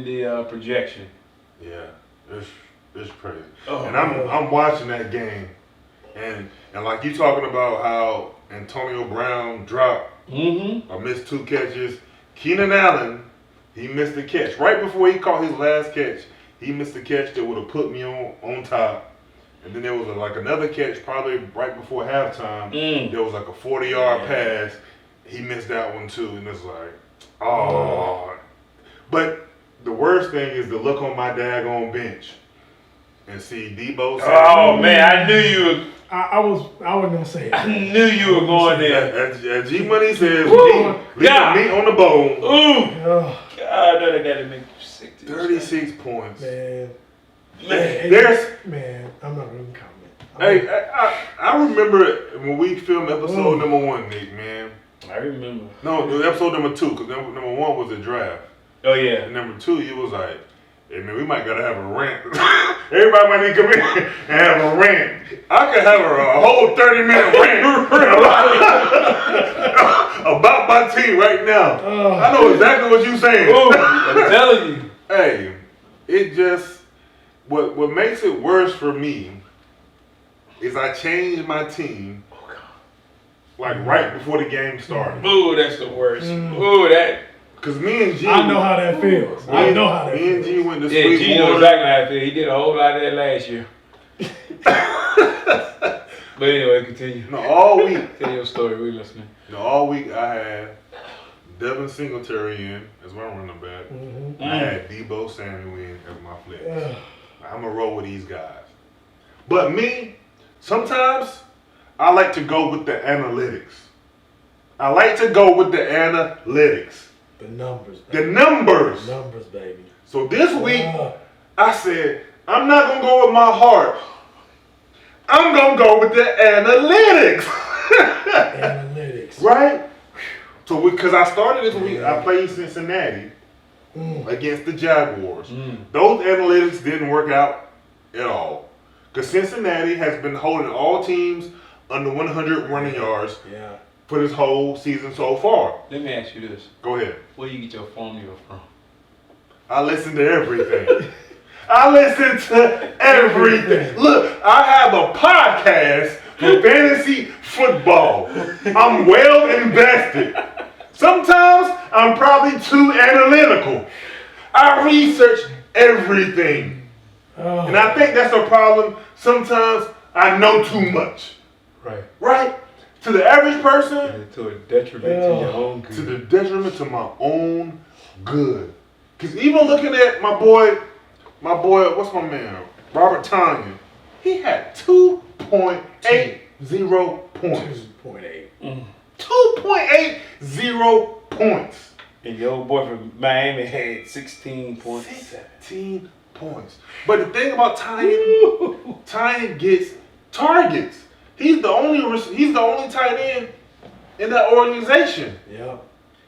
the projection. Yeah, it's crazy. Oh, and I'm watching that game, and like you talking about how Antonio Brown dropped or missed 2 catches. Keenan Allen, he missed a catch right before he caught his last catch. He missed a catch that would have put me on top. And then there was another catch probably right before halftime. There was like a 40-yard pass. He missed that one too, and it's like, oh. But the worst thing is to look on my daggone bench and see Debo. Oh man, I knew you were. I wasn't gonna say it. I knew you were going there. As G Money says, leave the meat on the bone. Ooh, God, that gotta make you sick. 36 points. Man, I'm not even comment. Hey, I remember when we filmed episode number 1, Nick, man. I remember. No, it was episode number 2, because number 1 was the draft. Oh yeah. And number 2, you was like, hey man, we might gotta have a rant. Everybody might need to come in and have a rant. I could have a whole 30-minute rant about my team right now. I know exactly what you're saying. Ooh, I'm telling you. Hey, it just, what makes it worse for me is I changed my team like right before the game started. Ooh, that's the worst. Ooh, that. Cause me and G, I know how that feels. Me and G went to sleep. G knows exactly how it feels. He did a whole lot of that last year. But anyway, continue. No, all week. Tell your story. We listening. No, all week I had Devin Singletary in as my running back. I had Debo Samuel in as my flex. I'm gonna roll with these guys. But me, sometimes I like to go with the analytics. The numbers. The numbers. The numbers, baby. So this week, I said, I'm not going to go with my heart. I'm going to go with the analytics. Analytics. Right? So because I started this week, I played Cincinnati against the Jaguars. Those analytics didn't work out at all. Because Cincinnati has been holding all teams under 100 running yards for this whole season so far. Let me ask you this. Go ahead. Where do you get your formula from? I listen to everything. Look, I have a podcast for fantasy football. I'm well invested. Sometimes I'm probably too analytical. I research everything. And I think that's a problem. Sometimes I know too much. Right? To the average person. To a detriment to your own good. To the detriment to my own good. Because even looking at my boy, what's my man? Robert Tonyan. He had 2.80 points. 2.80 points. And your old boy from Miami had 16 points. 16 points. But the thing about Tonyan gets targets. He's the only tight end in that organization. Yeah.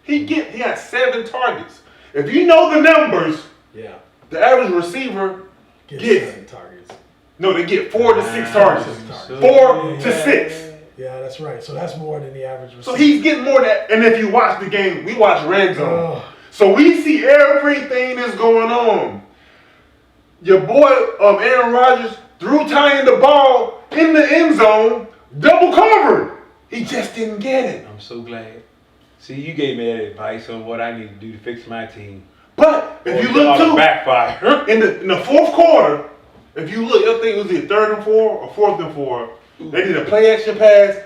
He had 7 targets. If you know the numbers, the average receiver gets 7 targets. No, they get 4 to 6 targets. 4 to 6. Yeah, that's right. So that's more than the average receiver. So he's getting more than that. And if you watch the game, we watch Red Zone. So we see everything that's going on. Your boy Aaron Rodgers threw Tonyan the ball in the end zone, double covered. He just didn't get it. I'm so glad. See, you gave me that advice on what I need to do to fix my team. But if you look too, backfire. in the fourth quarter, if you look, I think it was either 3rd and 4 or 4th and 4. They did a play action pass.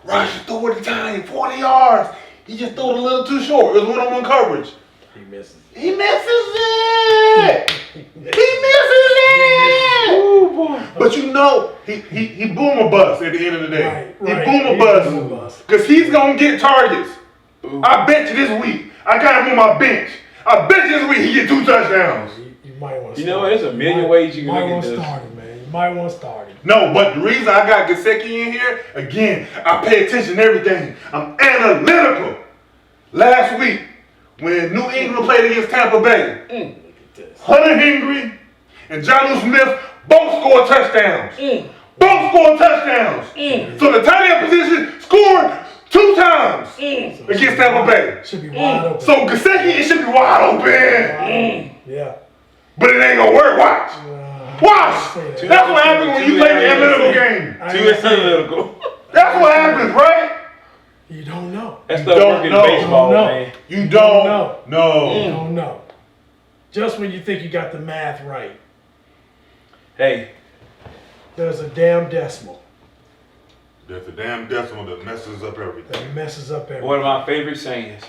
Rodgers threw it to Tonyan, 40 yards. He just threw it a little too short. It was one-on-one coverage. He misses. He misses it. Oh boy. But you know, he boom or bust at the end of the day. Right. He boom or bust. Because he's going to get targets. I bet you this week, I got him on my bench. I bet you this week he get 2 touchdowns. You You might want to You know what? There's a million ways you can look at this. You might want to start him, man. You might want to start him. No, but the reason I got Gesicki in here, again, I pay attention to everything. I'm analytical. Last week, when New England played against Tampa Bay, Look at this. Hunter Henry and Jonnu Smith both scored touchdowns. Both scored touchdowns. So the tight end position scored 2 times against Tampa Bay. Should be wide open. So Gesicki, it should be wide open. Yeah. But it ain't gonna work. Watch. Watch. That's what happens when you play the analytical game. Too analytical. That's what happens, right? You don't know. That's the working baseball, man. You don't know. You don't know. Just when you think you got the math right, Hey. there's a damn decimal There's a damn decimal that messes up everything. that messes up everything. One of my favorite sayings.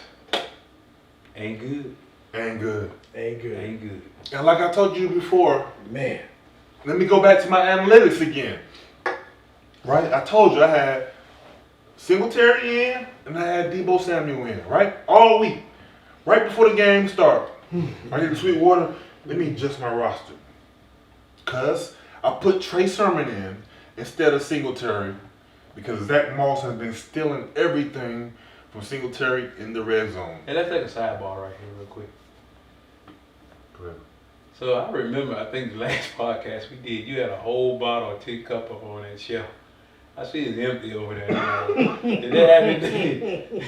Ain't good. Ain't good. Ain't good. Ain't good. And like I told you before, Man. let me go back to my analytics again. Right? I told you I had Singletary in and I had Deebo Samuel in, right? All week. Right before the game started. I get to Sweetwater, let me adjust my roster. Because I put Trey Sermon in instead of Singletary because Zach Moss has been stealing everything from Singletary in the red zone. Hey, let's take a sidebar right here real quick. Go ahead. So I remember, I think the last podcast we did, you had a whole bottle of tea cup up on that shelf. I see it's empty over there now. Did that have anything?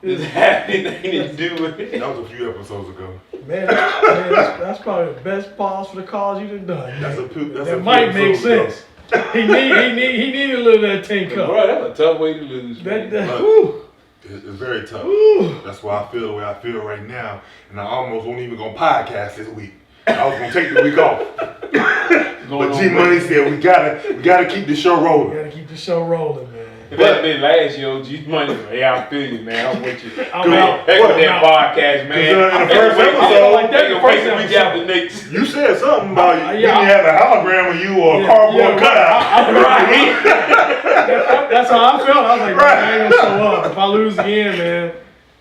Does it have anything to do with it? That was a few episodes ago. Man, that's probably the best pause for the calls you done done. That might make sense. He needed a little of that tin cup. Bro, that's a tough way to lose, man. It's very tough. Woo. That's why I feel the way I feel right now. And I almost wasn't even going to podcast this week. I was going to take the week off. But G Money said we gotta keep the show rolling. We gotta keep the show rolling, man. If that had been last year, G Money, yeah, I feel you, man. I'm with you. I'm Heck with that podcast, man. In the first episode, like that, the first week after next. you said something about you didn't have a hologram of you or a cardboard cutout. That's how I felt. I was like, man, I ain't gonna show up. If I lose again, man,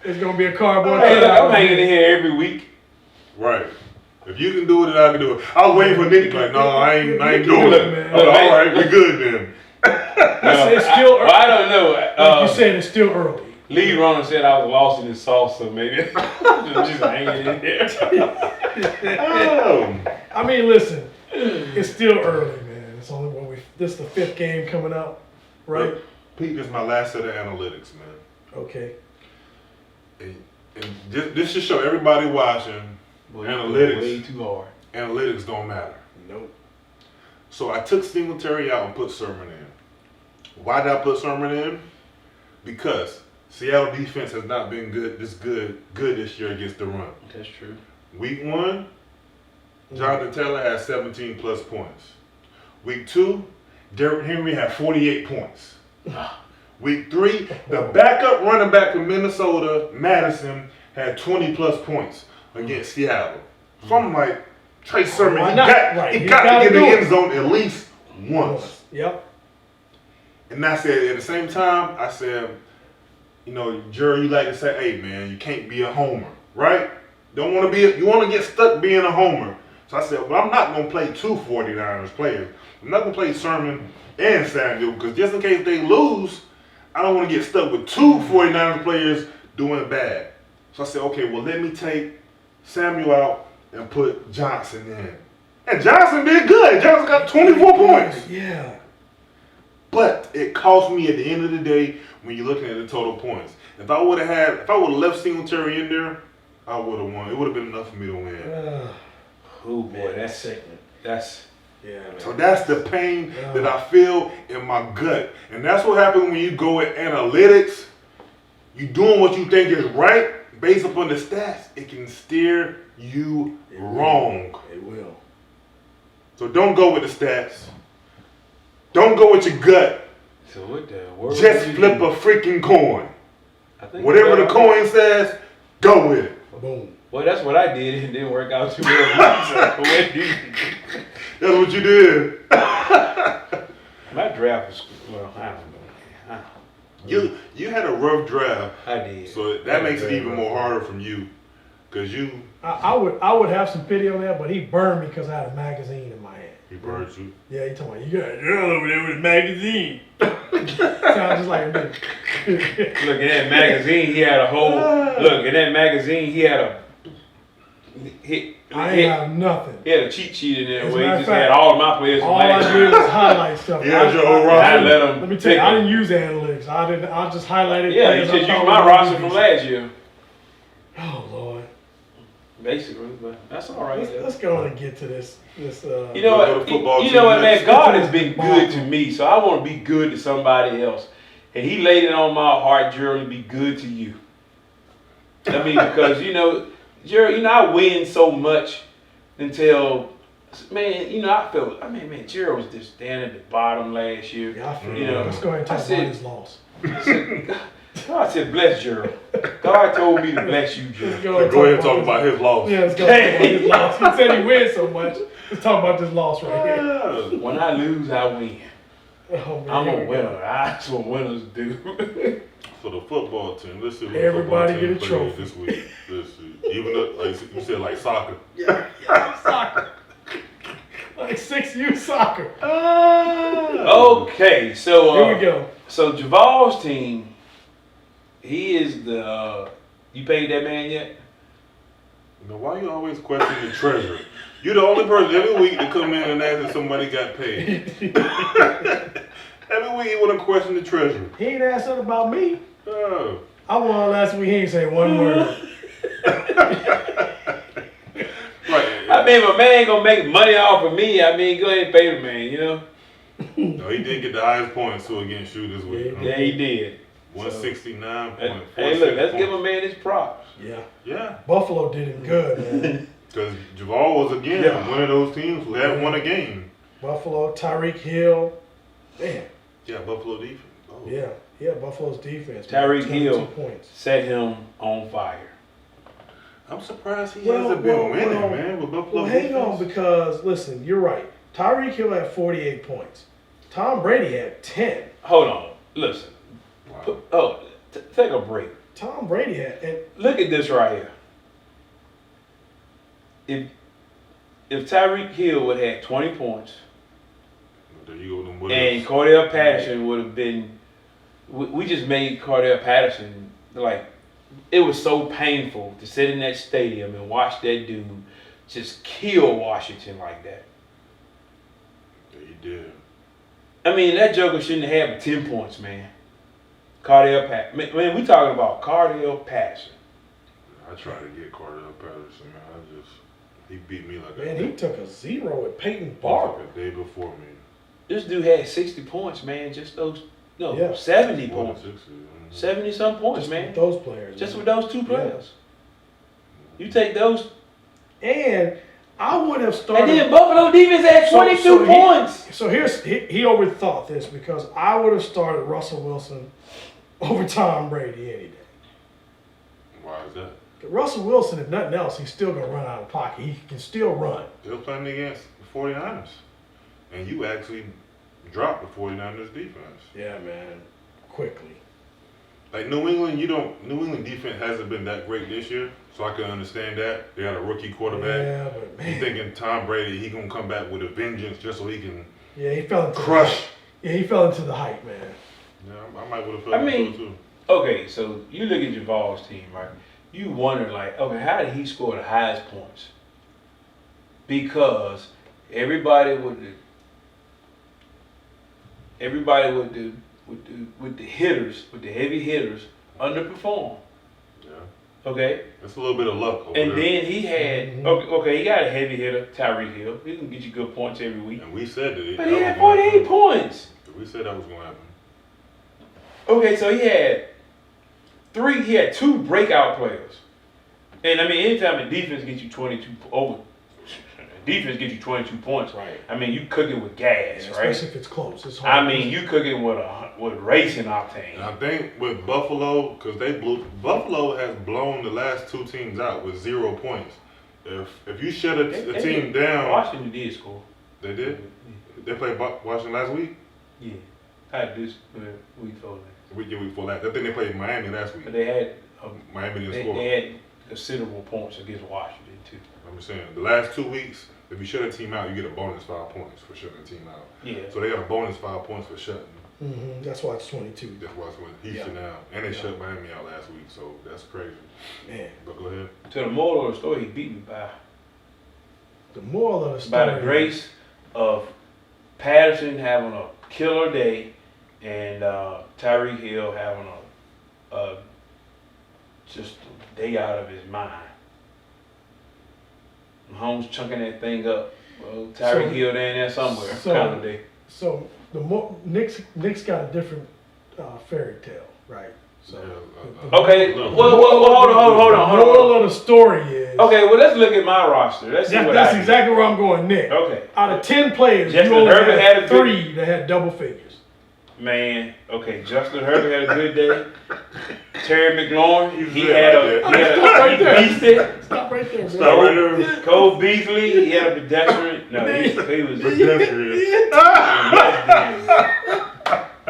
it's gonna be a cardboard Hey, cutout. I'm hanging in here every week. Right. If you can do it, then I can do it. I was waiting for Nick like, no, I ain't doing it. man. All right, we good then. It's still early. Well, I don't know. Like you said, it's still early. Lee Runner said I was lost in the sauce, so maybe I'm just hanging in there. I mean, listen, it's still early, man. It's only this is the 5th game coming up, right? Pete, this is my last set of analytics, man. Okay. And this should show everybody watching. Analytics. Way too hard. Analytics don't matter. Nope. So I took Singletary out and put Sermon in. Why did I put Sermon in? Because Seattle defense has not been good this year against the run. That's true. Week 1, Jonathan Taylor had 17 plus points. Week 2, Derrick Henry had 48 points. Week 3, the backup running back from Minnesota, Madison, had 20 plus points against Seattle. So I'm like, Trey Sermon, he got to get in the end zone at least once. Yep. And I said, at the same time, I said, you know, Jerry, you like to say, hey man, you can't be a homer, right? You want to get stuck being a homer. So I said, well, I'm not going to play 2 49ers players. I'm not going to play Sermon and Samuel, because just in case they lose, I don't want to get stuck with 2 49ers players doing bad. So I said, okay, well, let me take Samuel out and put Johnson in. And Johnson did good. Johnson got 24 points. Yeah. But it cost me at the end of the day when you're looking at the total points. If I would have left Singletary in there, I would have won. It would have been enough for me to win. Oh boy, that's sickening. Yeah, man. So that's the pain that I feel in my gut. And that's what happens when you go at analytics. You doing what you think is right based upon the stats. It can steer you wrong. It will. So don't go with the stats. Don't go with your gut. So what the world? Just flip a freaking coin. Whatever the coin. coin says, go with it. Boom. Well, that's what I did. It didn't work out too well. That's what you did. My draft was, well, I don't know. You had a rough draft. I did. So that makes it even more harder from you. Cause you. I would have some pity on that, but he burned me because I had a magazine in my hand. He burned you. Yeah, he told me, you got a girl over there with a magazine. Sounds just like a dude. Look, in that magazine, he had a whole. Look, in that magazine, he had a. I ain't have nothing. He had a cheat sheet in there As a where he matter just of fact, had all of my players from All last I year. did was highlight stuff. Yeah, your whole roster. Let me tell you, I didn't use analytics. I just highlighted. Yeah, you players just I used thought my were roster gonna from be last year. Oh Lord. Basically, but that's all right. Let's go on and get to this. You know what? You know what, man? God has been good to me, so I want to be good to somebody else. And He laid it on my heart, Gerald, to be good to you. I mean, because Gerald, I win so much until, man, man, Gerald was just down at the bottom last year. Yeah, I feel let's go ahead and talk about his loss. God said, bless Gerald. God told me to bless you, Gerald. Go ahead and talk about his loss. Yeah, let's go talk about his loss. He said he wins so much. Let's talk about this loss right here. When I lose, I win. Oh, man, I'm a winner. That's what winners do. For the football team, let's see what Everybody the football get a team trophy. played this week. Let's see. Even though, like you said, like soccer. Yeah, soccer. Like 6U soccer. Okay, so Here we go. So Javal's team, he is the. You paid that man yet? Why you always question the treasurer? You're the only person every week to come in and ask if somebody got paid. Every week you want to question the treasurer. He ain't asked nothing about me. Oh. I won last week. He ain't say one word. Right. I mean, if a man gonna make money off of me, I mean, go ahead and pay the man, No, he did get the highest points too against you this week. Yeah, he did. 169.4. Hey, look, let's give a man his props. Yeah. Yeah. Buffalo did him good, man. Because Javal was, again, one of those teams who hadn't won a game. Buffalo, Tyreek Hill. Man. Yeah, Buffalo defense. Oh. Yeah, Buffalo's defense. Tyreek 22 Hill points. set him on fire. I'm surprised he hasn't been winning, man, with Buffalo Well, defense. hang on, because, listen, you're right. Tyreek Hill had 48 points. Tom Brady had 10. Hold on. Listen. Wow. Take a break. Tom Brady had... And Look at this right here. If Tyreek Hill would have had 20 points, There you go, them and Cordell Patterson would have been, we just made Cordell Patterson, like, it was so painful to sit in that stadium and watch that dude just kill Washington like that. Yeah, he did. I mean, that joker shouldn't have had 10 points, man. Cordell Patterson. Man, we talking about Cordell Patterson. I tried to get Cordell Patterson, man. He beat me like man, he took a 0 with Peyton Barber. the day before me. This dude had 60 points, man. Just those, 70 points. 70 some points, Just man. with those players. Just man. with those two players. You take those. And I would have started. And then Buffalo defense had 22 points. So he overthought this because I would have started Russell Wilson over Tom Brady any day. Why is that? Russell Wilson, if nothing else, he's still going to run out of pocket. He can still run. They're playing against the 49ers. And you actually dropped the 49ers defense. Yeah, man. Quickly. Like New England defense hasn't been that great this year, so I can understand that. They got a rookie quarterback. Yeah, but man. You thinking Tom Brady, he gonna come back with a vengeance just so he can He fell into crush. He fell into the hype, man. Yeah, I might would have felt it too. Okay, so you look at Javal's team, right? You wonder, like, okay, how did he score the highest points? Because everybody with the hitters, with the heavy hitters, underperform. Yeah. Okay? It's a little bit of luck over And there. then he had, okay, he got a heavy hitter, Tyreek Hill. He can get you good points every week. And we said that. But he had 48 points. We said that was going to happen. Okay, so he had two breakout players. And I mean, anytime the defense gets you 22 points, Right. I mean, you cooking with gas, Yeah, right? especially if it's close. It's hard. I mean, you cooking with racing octane. And I think with Buffalo, because Buffalo has blown the last two teams out with 0 points. If you shut a team down, Washington did score. They did. They played Washington last week. Yeah, I had this week before that. Week before last. I think they played Miami last week. But they had Miami didn't they score. had considerable points against Washington too. I'm saying the last 2 weeks, if you shut a team out, you get a bonus 5 points for shutting a team out. Yeah. So they got a bonus 5 points for shutting. Mm-hmm. That's why it's 22. That's why it's with Houston out, and they shut Miami out last week. So that's crazy. Man. But go ahead. To the moral of the story, he beat me by The moral of the story. by the grace of Patterson having a killer day and Tyreek Hill having a just a day out of his mind. Mahomes chunking that thing up. Well, Tyreek Hill down there somewhere. Kind of day. So Nick's got a different fairy tale, right? So Okay. Well, hold on. The moral of the story is. Okay, well let's look at my roster. Let's see what That's I exactly where I'm going, Nick. Okay. Out of 10 players, Justin you only Herbert had a had good- 3 that had double figures. Man, okay, Justin Herbert had a good day. Terry McLaurin, he Stop right there. beasted. Stop right there, man. Stop right there. Cole Beasley, he had a pedestrian. No, he was Pedestrian.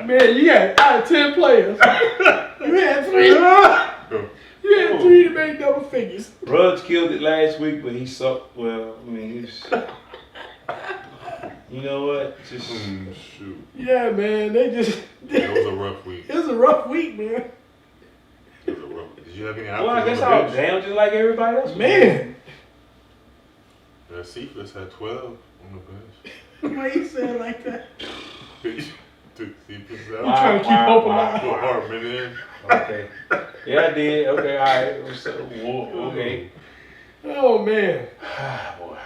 Man, you had out of 10 players, you had 3. You had 3 to make double figures. Ruggs killed it last week, but he sucked. Well, I mean, he's. You know what? Just Shoot. Yeah, man, they just. It was a rough week. It was a rough week, man. It was a rough week. Did you have any well, I options guess on I the was bench? down just like everybody else. Man, Cephas had 12 on the bench. why you say it like that? Took Cephas I'm out. trying to keep hope alive. Put Hartman in. Okay. Yeah, I did. Okay, all right. So, okay. Oh man, Boy.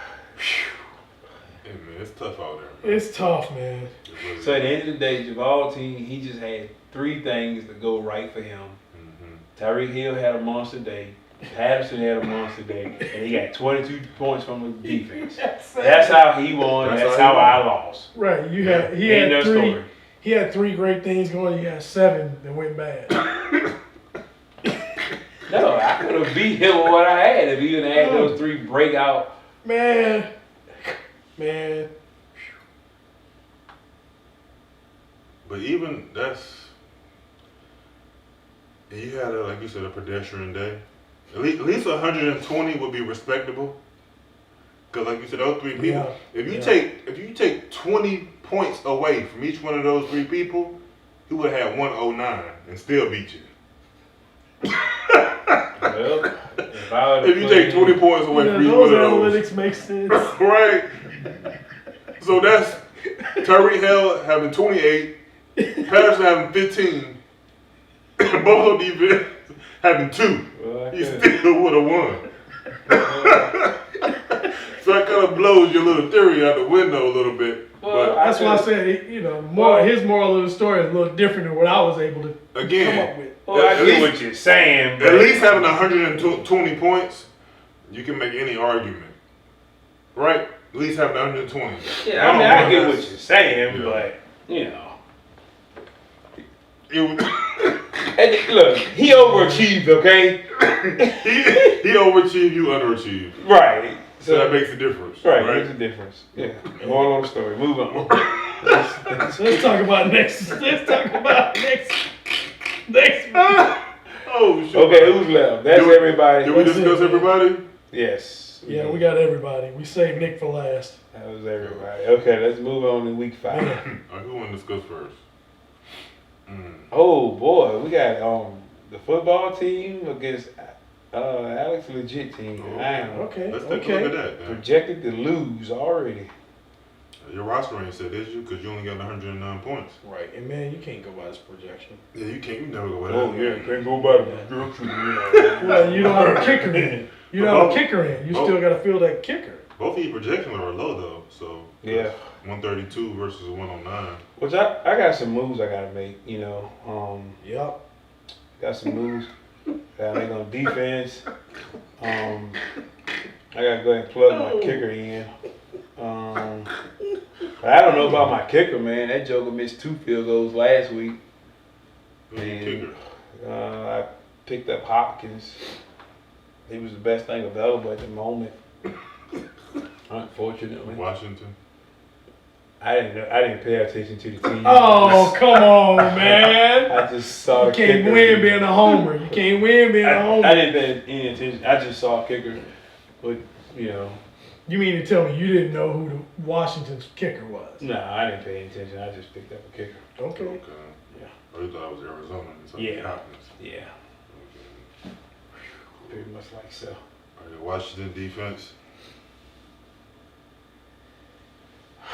Hey man, it's tough out there. Man. it's tough, man. It really So at is. the end of the day, Javal team, he just had 3 things to go right for him. Mhm. Tyreek Hill had a monster day. Patterson had a monster day, and he got 22 points from the defense. That's how he won. That's how I lost. Right, he Ain't had no 3. story. He had 3 great things going. He had 7 that went bad. No, I could have beat him with what I had if he didn't have those 3 breakout. Man. But even that's, you had a, like you said, a pedestrian day. At least 120 would be respectable. Cause like you said, those 3 people. Yeah. If you take 20 points away from each one of those 3 people, he would have had 109 and still beat you. Well, If you take 20 points away Yeah, from each those one of those, analytics make sense. right? So that's Tyreek Hill having 28, Patterson having 15, both on defense having 2. Well, He still would have won. So that kind of blows your little theory out the window a little bit. Well, That's why I said, his moral of the story is a little different than what I was able to Again, come up with. Well, I At get least- what you're saying, but at least having 120 points, you can make any argument. Right? At least having 120. yeah, I mean, I get what that's- you're saying, Yeah. but you know. It, And look, he overachieved, okay? he overachieved, you underachieved. Right. So that makes a difference. Right, Right? makes a difference. Yeah. Moral of the story. Move on. So let's talk about next. Let's talk about next. Oh, shit. Okay, who's left? That's everybody. Did we That's it, discuss man. everybody? Yes. Yeah, we got everybody. We saved Nick for last. That was everybody. Okay, let's move on to week 5. All right, who want to discuss first? Oh boy, we got the football team against Alex legit team. Oh, I am Okay. Let's take a look at that. Then. projected to lose already. Your roster ain't set, is you? Because you only got 109 points. Right, and man, you can't go by this projection. Yeah, you can't. You never go with Oh that. yeah, can't go by the projection. Well, you don't have a kicker in. You don't have a kicker in. You still got to fill that kicker. Both of your projections are low though. So Yeah. 132 versus 109. Which I got some moves I gotta make. Yep. Got some moves. Gotta make on defense. I gotta go ahead and plug my kicker in. But I don't know about my kicker, man. That joker missed 2 field goals last week. Who's your kicker? I picked up Hopkins. He was the best thing available at the moment. Unfortunately. Washington. I didn't pay attention to the team. Oh, come on, man. I just saw You the kicker. can't win being a homer. You can't win being a homer. I didn't pay any attention. I just saw a kicker. But, you know. You mean to tell me you didn't know who the Washington's kicker was? No, I didn't pay any attention. I just picked up a kicker. Okay. Yeah. Oh, you thought it was Arizona. Yeah. Hopkins. Yeah. Okay. Pretty much like so. All right, Washington defense.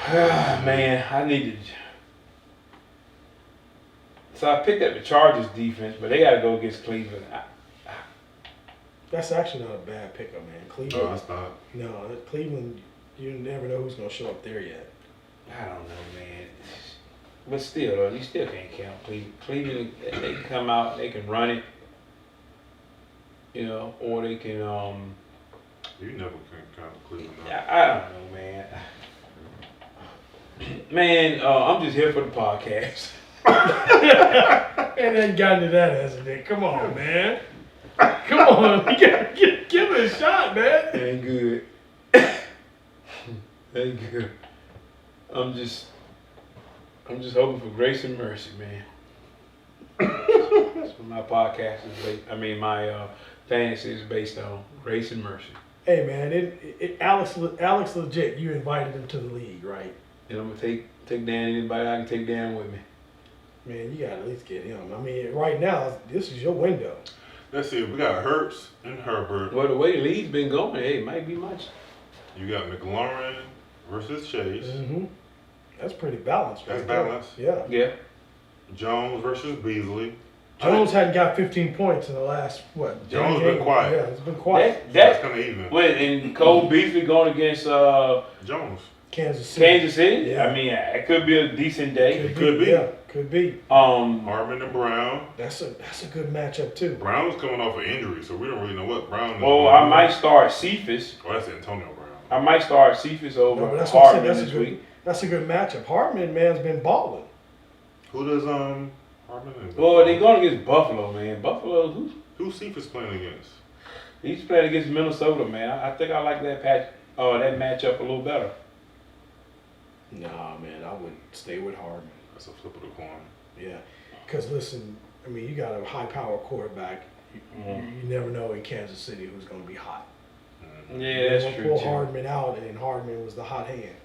Man, I needed. So I picked up the Chargers defense, but they got to go against Cleveland. That's actually not a bad pickup, man. Cleveland. No, that's not. No, Cleveland. You never know who's gonna show up there yet. I don't know, man. But still, though, you still can't count Cleveland. Cleveland, they can come out, they can run it, you know, or they can. You never can count Cleveland. I don't know, man. Man, I'm just here for the podcast. And then got into that, hasn't it? Come on, man. Come on, you gotta give it a shot, man. Ain't good. Ain't good. I'm just hoping for grace and mercy, man. That's what my podcast is based. My fantasy is based on grace and mercy. Hey, man, Alex legit. You invited him to the league, right? And I'm gonna take down anybody I can take down with me. Man, you gotta at least get him. I mean, right now, this is your window. Let's see. We got Hurts and Herbert. Well, the way the league's been going, hey, it might be much. You got McLaurin versus Chase. Mm-hmm. That's pretty balanced. That's right there. balanced. Yeah. Yeah. Jones versus Beasley. Jones hadn't got 15 points in the last, what? Jones been quiet. Yeah, it's been quiet. That's kind of even. Well, and Cole Beasley going against Jones. Kansas City. Kansas City. Yeah. I mean, it could be a decent day. Could be. Yeah, could be. Harmon and Brown. That's a good matchup too. Brown was coming off an injury, so we don't really know what Brown is. Well, I might start Cephas. Oh, that's Antonio Brown. I might start Cephas over No, but that's what I said. Hartman this week. That's a good matchup. Hartman, man's been balling. Who does Harmon and Well, they're going against Buffalo, man. Buffalo, who's Cephas playing against? he's playing against Minnesota, man. I think I like that that matchup a little better. Nah, man, I would stay with Hartman. That's a flip of the coin. Yeah, because listen, I mean, you got a high-power quarterback. You never know in Kansas City who's going to be hot. Mm-hmm. Yeah, that's They'll true pull too. Hardman out, and Hardman was the hot hand.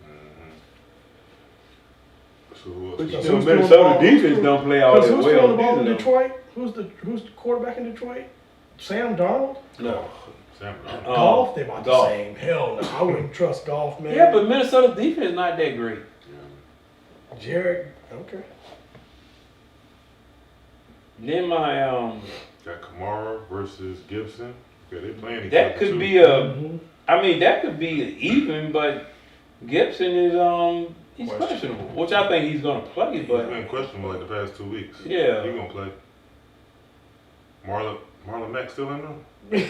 Mm-hmm. So who else? But we you got? know, who's Minnesota throwing the ball? defense don't play all Because that who's well. throwing the ball in either, though. Detroit? Who's the quarterback in Detroit? Sam Darnold? No. Sam Brown. Golf? They about the Golf. same. Hell no, I wouldn't trust Golf, man. Yeah, but Minnesota's defense not that great. Yeah. Jared, okay. Then my Got Kamara versus Gibson. Okay, they playing each that other could too. be a. Mhm. I mean, that could be even, but Gibson is he's questionable, which I think he's gonna play. He's But been questionable like the past 2 weeks. Yeah. He gonna play. Marlon Mack still in there?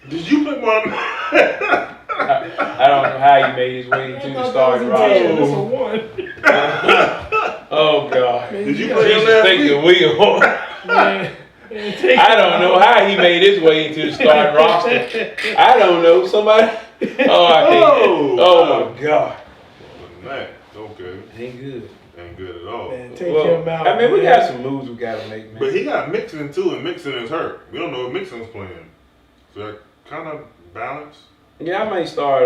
Did you play Marlon Mack? I don't know how he made his way into the starting That's a roster. one. Oh God! Man, Did you you play him Jesus, last take the week? wheel. Man, take I don't know how he made his way into the starting roster. I don't know. Somebody. Oh, I can't. Oh my God. Marlon Mack, okay. Ain't good. Ain't good at all. Man, take Well, him out. I mean, we man. got some moves we gotta make, man. But he got Mixon too, and Mixon is hurt. We don't know if Mixon's playing. So that kind of balance. Yeah, I might start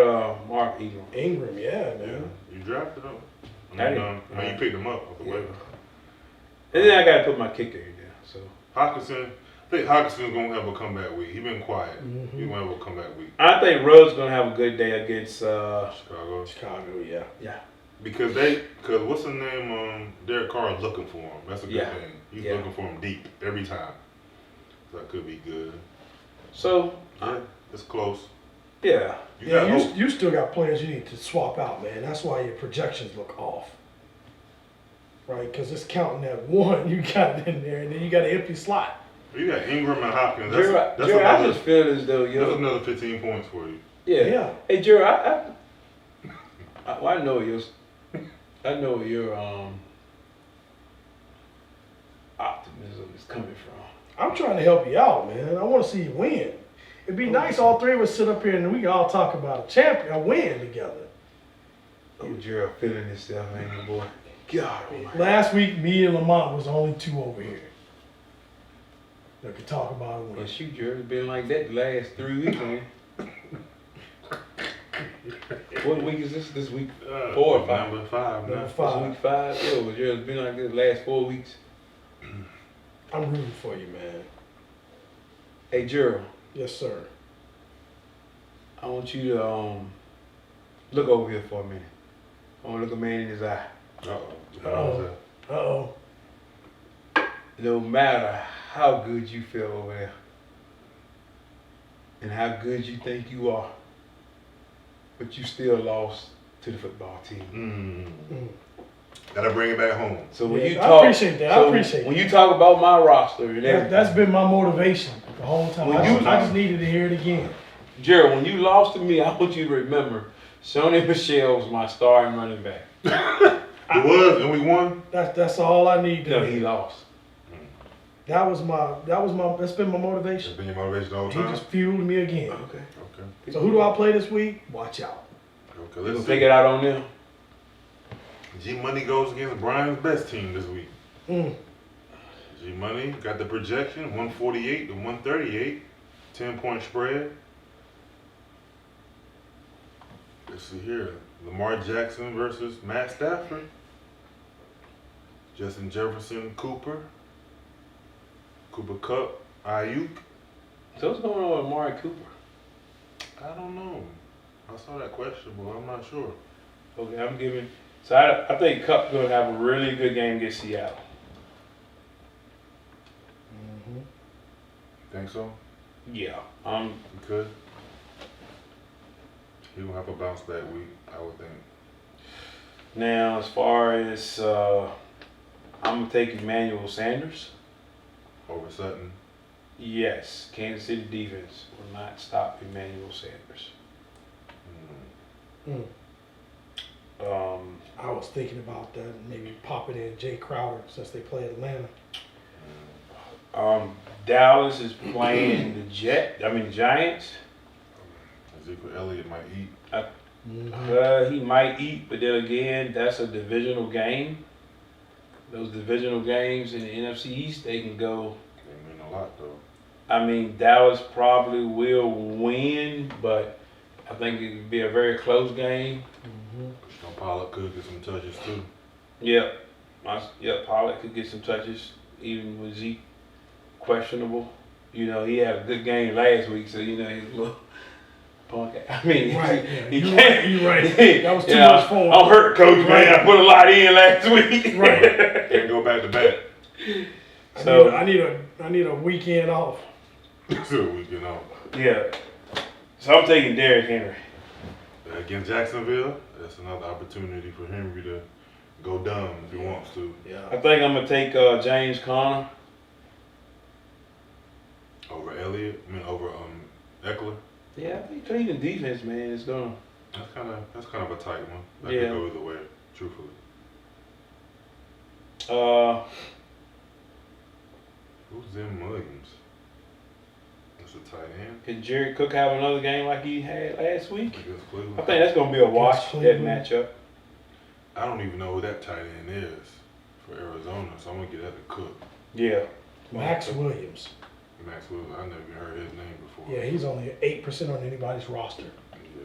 Mark Ingram. Ingram, yeah, Yeah. man. You drafted him. I didn't. I mean, you picked him up off the Yeah. waiver. And then I gotta put my kicker in there. So Hopkinson, I think Hopkinson's gonna have a comeback week. He been quiet. Mhm. He's gonna have a comeback week. I think Ruggs gonna have a good day against. Chicago. Chicago, yeah. Yeah. Because what's the name? Derek Carr is looking for him. That's a good Yeah. thing. He's Yeah. looking for him deep every time. So that could be good. So Yeah, it's close. yeah. You Yeah, got hope. you still got players you need to swap out, man. That's why your projections look off. Right? Because it's counting that one you got in there, and then you got an empty slot. You got Ingram and Hopkins. Jared, That's I another. just feel as though That's you're. another 15 points for you. Yeah. Yeah. Hey, Jared, I know your. I know where your optimism is coming from. I'm trying to help you out, man. I want to see you win. It'd be nice all three of us sit up here and we can all talk about a win together. Oh, Gerald feeling himself, ain't he, boy? God almighty. Last week, me and Lamont was the only two over here that could talk about it. Well, shoot, Gerald, it's been like that the last 3 weeks, man. What week is this? This week 4 or 5? Number 5. Number Now. 5. This week 5? Yeah, well, Gerald, it's been like this the last 4 weeks. I'm rooting for you, man. Hey, Gerald. Yes, sir. I want you to look over here for a minute. I want to look a man in his eye. Uh-oh. No matter how good you feel over there and how good you think you are, but you still lost to the football team. Gotta bring it back home. So when you I talk, appreciate that. I appreciate when that. you talk about my roster and everything, That's been my motivation the whole time. I just needed to hear it again. Gerald, when you lost to me, I want you to remember, Sony Michel was my starting running back. It was, and we won. That's all I need to No, hear. he lost. That's been my motivation. It's been your motivation the whole He time. just fueled me again. Okay. So who do I play this week? Watch out. Okay, We'll let's take see. it out on them. G Money goes against Brian's best team this week. G Money got the projection 148 to 138, 10-point spread. Let's see here. Lamar Jackson versus Matt Stafford. Justin Jefferson, Cooper Cup, Ayuk. So what's going on with Amari Cooper? I don't know. I saw that question, but I'm not sure. Okay, I'm giving. So I think Cup's going to have a really good game against Seattle. Think so? Yeah. He could. He will have a bounce back week, I would think. Now, as far as I'm gonna take Emmanuel Sanders. Over Sutton. Yes, Kansas City defense will not stop Emmanuel Sanders. I was thinking about that, maybe popping in Jay Crowder since they play Atlanta. Dallas is playing the Giants. Ezekiel Elliott might eat. He might eat, but then again, that's a divisional game. Those divisional games in the NFC East, they can go. They mean a lot, though. I mean, Dallas probably will win, but I think it would be a very close game. Sean Pollard could get some touches, too. Yep, Pollard could get some touches, even with Zeke questionable. You know, he had a good game last week, so you know he's a little punk. I mean, Right, he you're can't. right, you're right. That was too Yeah, much for him. I'm hurt, coach, man. I put a lot in last week. Right. Can't go back to back. So I need a weekend off. So we get on. yeah. So I'm taking Derrick Henry. Against Jacksonville, that's another opportunity for Henry to go dumb if he wants to. Yeah. I think I'm gonna take James Conner. Over Elliott, over Eckler. Yeah, I think Cleveland defense, man, is gonna. That's kind of a tight one. That Yeah. could go either way, truthfully. Who's Zim Williams? That's a tight end. Can Jared Cook have another game like he had last week? Against Cleveland. I think that's gonna be a wash, that Cleveland. matchup. I don't even know who that tight end is for Arizona, so I'm gonna get that to Cook. Yeah. Max Williams. Max Williams, I never even heard his name before. Yeah, he's only 8% on anybody's roster. Yeah.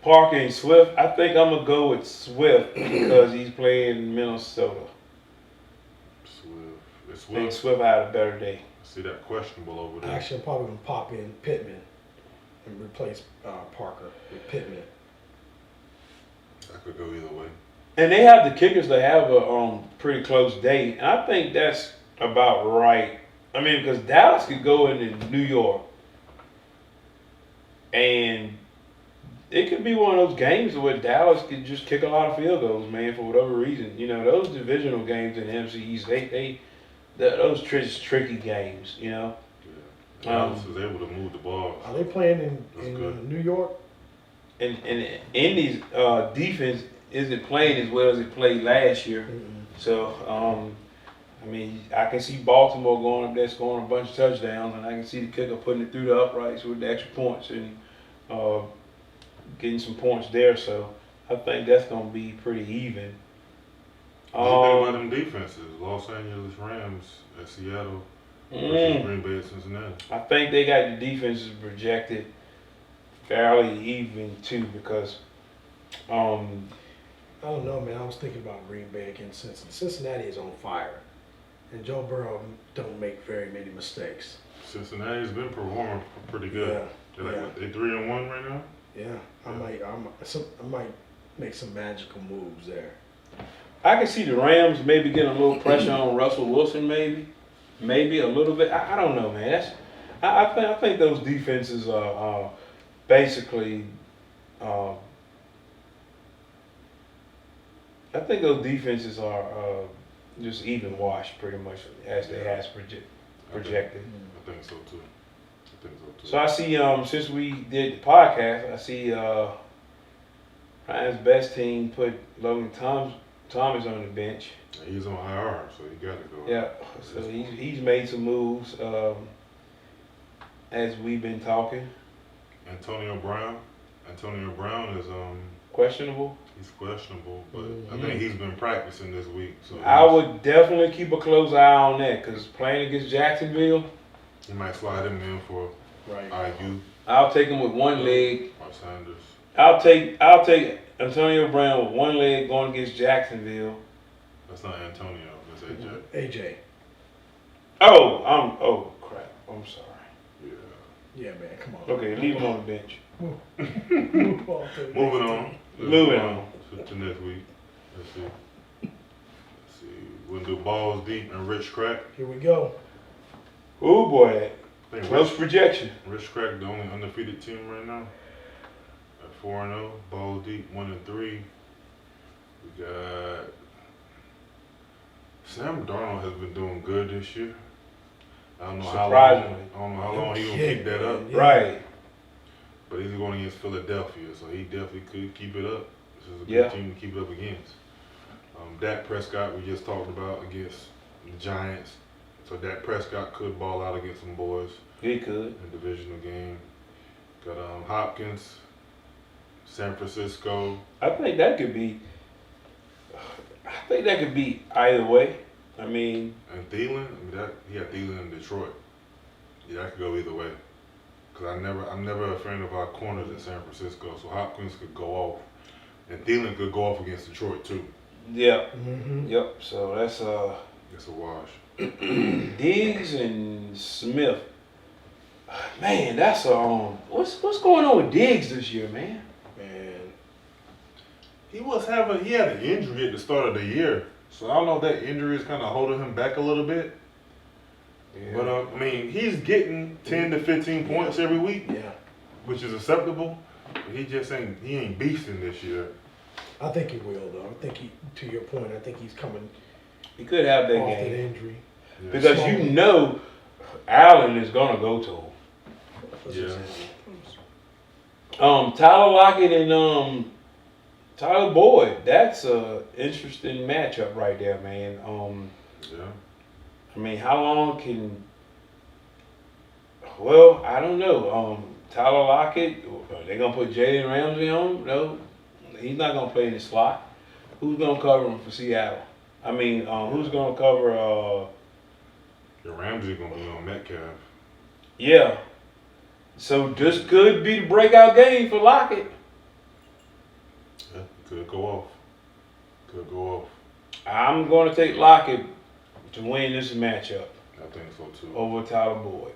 Parker and Swift. I think I'm gonna go with Swift because he's playing Minnesota. Swift. It's I think Swift. Swift had a better day. See that questionable over there. Actually, I'm probably going to pop in Pittman and replace Parker with Pittman. That could go either way. And they have the kickers that have a pretty close day, and I think that's about right. I mean, because Dallas could go into New York, and it could be one of those games where Dallas could just kick a lot of field goals, man, for whatever reason. You know, those divisional games in the NFC East, those tricky games, you know. Yeah. Dallas was able to move the ball. Are they playing in good. New York? And Indy's defense isn't playing as well as it played last year. So, I mean, I can see Baltimore going up there scoring a bunch of touchdowns, and I can see the kicker putting it through the uprights with the extra points and getting some points there. So, I think that's gonna be pretty even. What do you think about them defenses? Los Angeles Rams at Seattle versus Green Bay at Cincinnati. I think they got the defenses projected fairly even too because I don't know, man. I was thinking about Green Bay against Cincinnati. Cincinnati is on fire, and Joe Burrow don't make very many mistakes. Cincinnati's been performing pretty good. Yeah. They're like, they 3-1 right now. Yeah, I might make some magical moves there. I can see the Rams maybe getting a little pressure on Russell Wilson, maybe a little bit. I don't know, man. I think those defenses are basically. I think those defenses are just even washed pretty much as they has projected. I think so too. So I see since we did the podcast, I see Ryan's best team put Logan Thomas on the bench. He's on IR, so he got to go. Yeah, so he's made some moves as we've been talking. Antonio Brown is Questionable. he's questionable, but I think he's been practicing this week. So I would definitely keep a close eye on that because playing against Jacksonville, he might slide him in for IU I'll take him with one leg. or Sanders. I'll take Antonio Brown with one leg going against Jacksonville. That's not Antonio. That's AJ. AJ. Oh crap. I'm sorry. Yeah. Yeah, man. Come on. Okay, leave him on the bench. Moving on. Moving on to next week. Let's see. We'll do balls deep and rich crack. Here we go. Oh boy, I think close projection. Rich crack the only undefeated team right now. At 4-0, balls deep 1-3. We got Sam Darnold has been doing good this year. I don't know how long he gonna keep that up. Yeah. Right. But he's going against Philadelphia, so he definitely could keep it up. This is a good Yeah. team to keep it up against. Dak Prescott, we just talked about against the Giants. So Dak Prescott could ball out against some boys He could. in the divisional game. Got Hopkins, San Francisco. I think that could be either way. I mean, And Thielen, he had Thielen in Detroit. Yeah, that could go either way. Cause I'm never a fan of our corners in San Francisco. So Hopkins could go off, and Thielen could go off against Detroit too. yeah. Mm-hmm. Yep. So that's It's a wash. Diggs and Smith. Man, that's what's going on with Diggs this year, man? Man. He had an injury at the start of the year, so I don't know if that injury is kind of holding him back a little bit. Yeah. But he's getting 10 to 15 points every week, Yeah. which is acceptable. But he ain't beasting this year. I think he will, though. I think to your point, I think he's coming He could have that off game that injury. Yeah. because you know Allen is gonna go to him. Yeah. Tyler Lockett and Tyler Boyd. That's a interesting matchup right there, man. Yeah. I mean, how long can? Well, I don't know. Tyler Lockett. Are they gonna put Jalen Ramsey on? No, he's not gonna play in the slot. Who's gonna cover him for Seattle? I mean, who's gonna cover? The Ramsey gonna be on Metcalf. Yeah. So this could be the breakout game for Lockett. Yeah, could go off. I'm gonna take Lockett to win this matchup I think so too. over Tyler Boyd.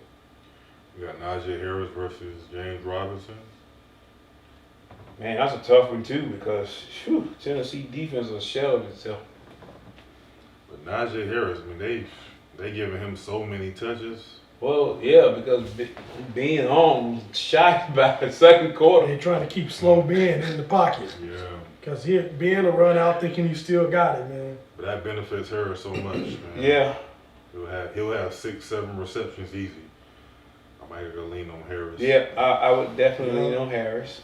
We got Niger Harris versus James Robinson. Man, that's a tough one too because Tennessee defense has shelled itself. But Najee Harris, I mean, they giving him so many touches. Well, yeah, because being on shot by the second quarter. They're trying to keep slow Ben in the pocket. Yeah. Because Ben will run out thinking you still got it, man. But that benefits Harris so much, man. Yeah. He'll have 6-7 receptions easy. I might go lean on Harris. Yeah, I would definitely lean on Harris.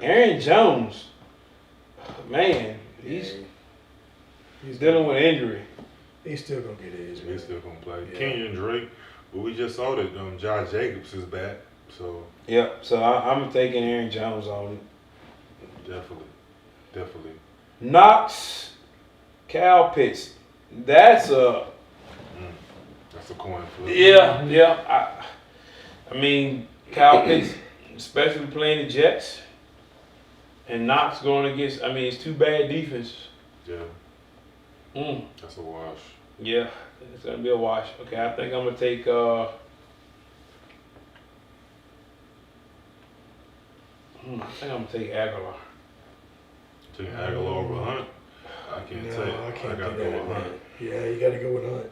Aaron Jones, man, he's dealing with injury. He's still gonna get his. He's still gonna play. Yeah. Kenyon Drake, but we just saw that Josh Jacobs is back. So Yeah, so I'm taking Aaron Jones on Definitely. Knox, Cal Pitts. That's a coin flip. Yeah. I mean, Cal Pitts, especially playing the Jets, and Knox going against. I mean, it's two bad defenses. Yeah. That's a wash. Yeah, it's gonna be a wash. Okay, I think I'm gonna take. I think I'm gonna take Aguilar. Take Aguilar over Hunt? I can't say. I can't gotta do go that, with man. Hunt. Yeah, you got to go with Hunt.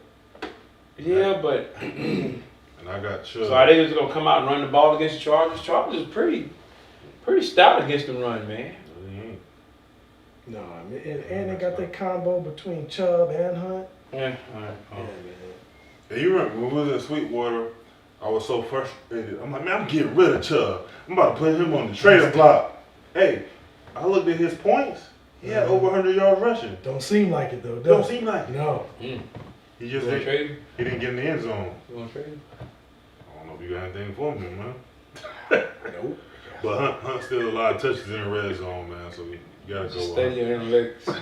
Yeah, but And I got Chubb. so are they just gonna come out and run the ball against the Chargers? Chargers is pretty stout against the run, man. No, I mean, and they got that combo between Chubb and Hunt. Yeah, all right. Yeah, man. And you remember when we was in Sweetwater, I was so frustrated. I'm like, man, I'm getting rid of Chubb. I'm about to put him on the trading block. Hey, I looked at his points. He had over 100 yards rushing. Don't seem like it though. Don't seem like it. No. He just You wanna trade him? he didn't get in the end zone. You want to trade him? I don't know if you got anything for me, man. Nope. But Hunt still a lot of touches in the red zone, man. So you gotta go. Study your analytics.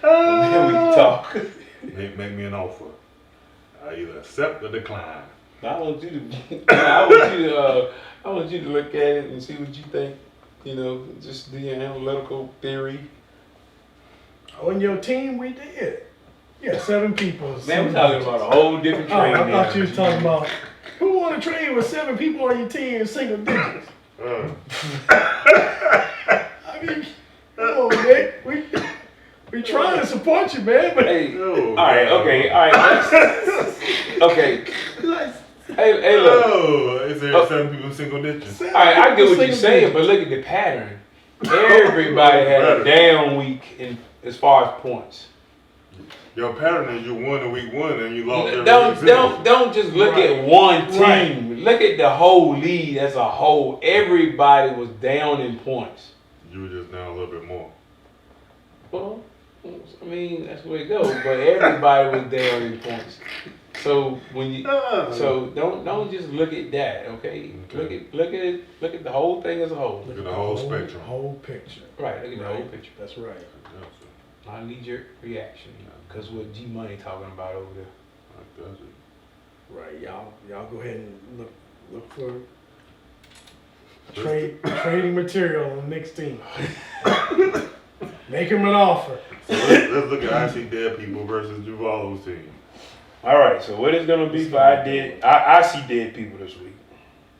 Then we can talk. Make me an offer. I either accept or decline. I want you to, I want you to look at it and see what you think. You know, just do your analytical theory. On your team, we did. Yeah, 7 people. Man, we're talking about a whole different Oh, trade. I thought you were talking about who want to trade with 7 people on your team in single digits. I mean, come on, Nick. We trying to support you, man. But Hey, Oh, all right, God. okay, all right. Okay. Hey, look. Oh, is there 7 people single digits? All right, I get what you're saying, but look at the pattern. Everybody had a down week as far as points. Your pattern is you won in week 1 and you lost every week. Don't just look at one team. Right. Look at the whole league as a whole. Everybody was down in points. You were just down a little bit more. Well, I mean that's where it goes. But everybody was down in points. So when you don't just look at that, okay? Okay. Look at the whole thing as a whole. Look at the whole spectrum. Whole picture. Right, look at the whole picture. That's right. My knee-jerk reaction, because what G Money talking about over there. Right, y'all go ahead and look for trading material on the next team. Make him an offer. So let's look at I See Dead People versus Juvalo's team. All right, so what is gonna be for I see dead people this week.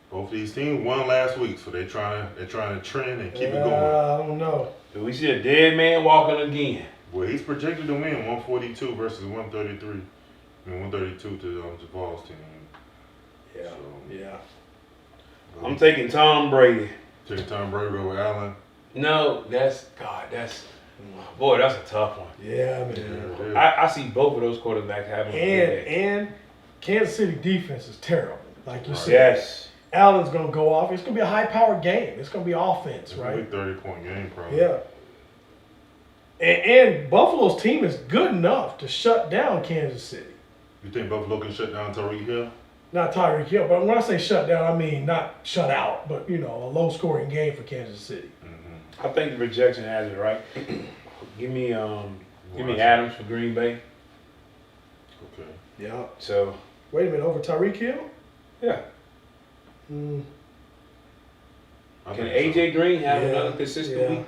Both these teams won last week, so they're trying to trend and keep it going. I don't know. Do we see a dead man walking again? Well, he's projected to win 142 versus 133. I mean 132 to Juvalo's team. Yeah, So, yeah. I'm taking Tom Brady. Taking Tom Brady over Allen. No, that's boy, that's a tough one. Yeah, man. I see both of those quarterbacks having a good day. And Kansas City defense is terrible. Like you said. Yes. Allen's gonna go off. It's gonna be a high-powered game. It's gonna be offense, It's right? a 30-point game, probably. Yeah. And Buffalo's team is good enough to shut down Kansas City. You think Buffalo can shut down Tyreek Hill? Not Tyreek Hill, but when I say shut down, I mean not shut out, but a low-scoring game for Kansas City. I think the projection has it right. Give me Adams for Green Bay. Okay. Yeah. So Wait a minute, over Tyreek Hill? yeah. Mm. I Can think AJ Green have Yeah, another consistent yeah. week?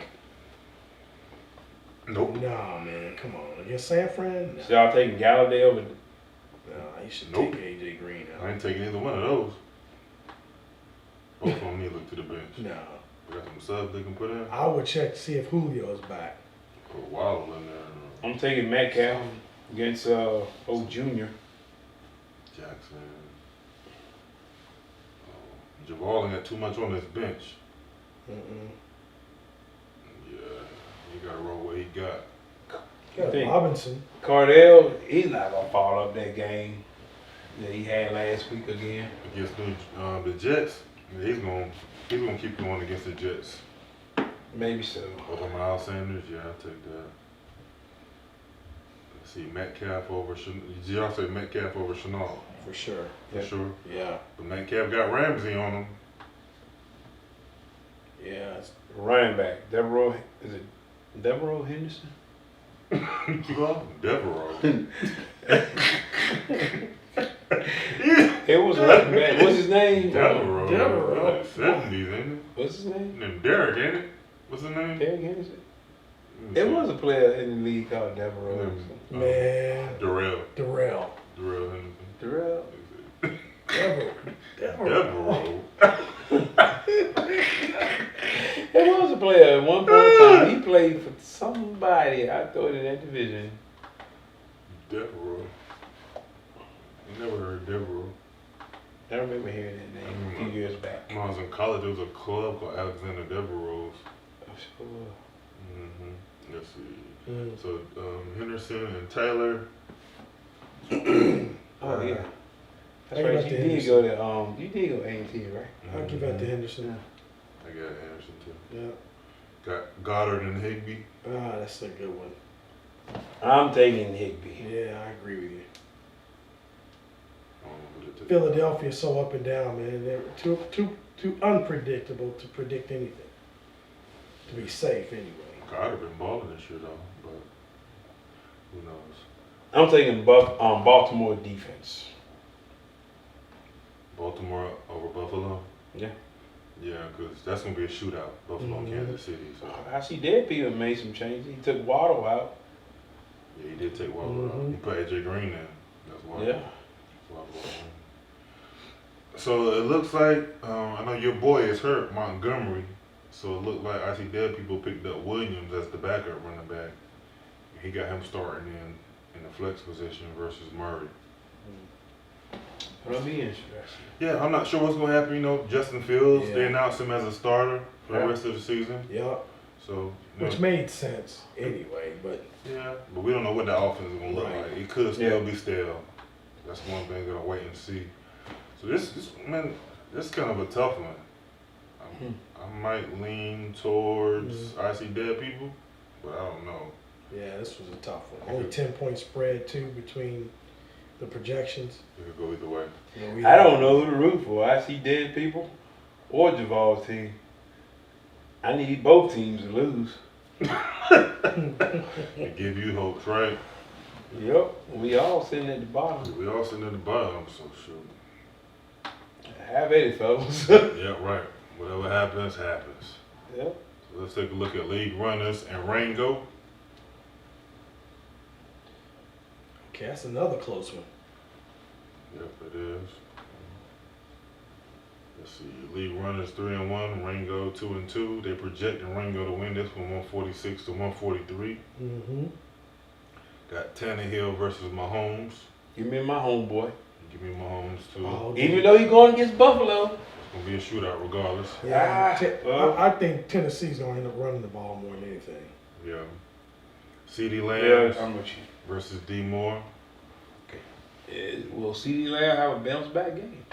so. Nope. Nah, man, come on. Against San Fran? So y'all taking Galladay over? Nah, you should Nope. take AJ Green I out. ain't taking either one of those. Both of them need to look to the bench. Nah. They got some subs they can put in. I would check to see if Julio is back. Put a Waddle in there. I'm taking Metcalf against old Junior. Jackson. Javal got too much on his bench. Mm-mm. Yeah, he got to roll what he got. Got think- Robinson. Cardell, he's not gonna follow up that game that he had last week again. Against the Jets, yeah, he's gonna keep going against the Jets. Maybe so. Over Miles Sanders, yeah, I'll take that. Let's see, Metcalf over did y'all say Metcalf over Chenault? For sure. For sure. Yeah. But Metcalf got Ramsey on him. Yeah. Running back, Devereaux, is it Devereaux Henderson? Keep on. Devereaux. It was running back. What's his name? Devereaux. Devereaux. 70s, ain't it? What's his name? Named Derrick, ain't it? What's his name? Derrick Henderson. It was a player in the league called Devereaux. Man. Darrell. Darrell. Darrell Henderson. Darrell. Devereaux. It was a player at one point in time. He played for somebody. I thought in that division. Devereaux. You never heard Devereaux. I remember hearing that name a few years back. When I was in college, there was a club called Alexander Devereaux. Oh, sure. Let's see. So Henderson and Taylor. Oh yeah. That's I right. got You the did go to you did go A&T, right? I'll give that to Henderson. I got Henderson too. Yeah. Got Goddard and Higbee. Ah, that's a good one. I'm taking Higbee. Yeah, I agree with you. I don't know who to take. Philadelphia's so up and down, man. They're too unpredictable to predict anything. To be safe, anyway. Goddard been balling this year though, but who knows? I'm taking Baltimore defense. Baltimore over Buffalo. Yeah. Yeah, because that's gonna be a shootout. Buffalo, Kansas City. So I see Dead People made some changes. He took Waddle out. yeah, he did take Waddle out. He put AJ Green in. That's why. Yeah. So it looks like I know your boy is hurt, Montgomery. So it looked like I see Dead People picked up Williams as the backup running back. He got him starting in the flex position versus Murray. That'll be interesting. Yeah, I'm not sure what's going to happen. You know, Justin Fields, Yeah. they announced him as a starter for the Yeah. rest of the season. Yeah. So, you know, Which made sense anyway, but yeah, but we don't know what that offense is going to look Right. like. It could still be stale. That's one thing we're going to wait and see. So this is kind of a tough one. I might lean towards I see Dead People, but I don't know. yeah, this was a tough one. Only 10-point spread too between the projections. It could go either way. You know, I don't know who to root for. I see Dead People or Javal's team. I need both teams to lose. They give you hopes, right? Yep. We all sitting at the bottom. We all sitting at the bottom, so shoot. Have at it, fellas. Yeah, right. Whatever happens, happens. Yep. So let's take a look at league runners and Rango. Okay, that's another close one. Yep, it is. Let's see. League runners 3-1, Rango 2-2. They projecting Rango to win this one 146 to 143. Got Tannehill versus Mahomes. Give me my homeboy. Give me Mahomes too. Oh, Even though he's going against Buffalo. It's gonna be a shootout regardless. Yeah, well. I think Tennessee's gonna end up running the ball more than anything. Yeah. CeeDee Lamb Yeah, I'm with you. versus D Moore. Will CeeDee Lamb have a bounce back game?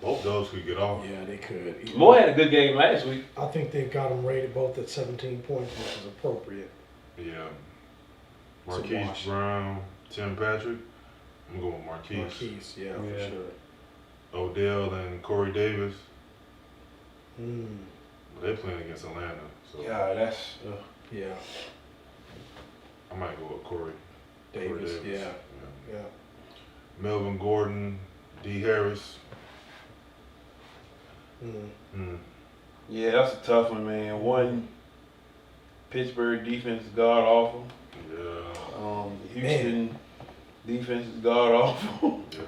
Both those could get off. Yeah, they could. Moore had a good game last week. I think they've got them rated both at 17 points, which is appropriate. Yeah. It's a Marquise wash. Brown, Tim Patrick. I'm going with Marquise. Marquise, yeah, for Yeah. sure. Odell and Corey Davis. Mm, They're playing against Atlanta. So Yeah, that's. yeah, I might go with Corey. Davis, yeah. Melvin Gordon, D. Harris. Mm. Yeah, that's a tough one, man. One, Pittsburgh defense is god awful. Yeah. Houston defense is god awful. Yeah.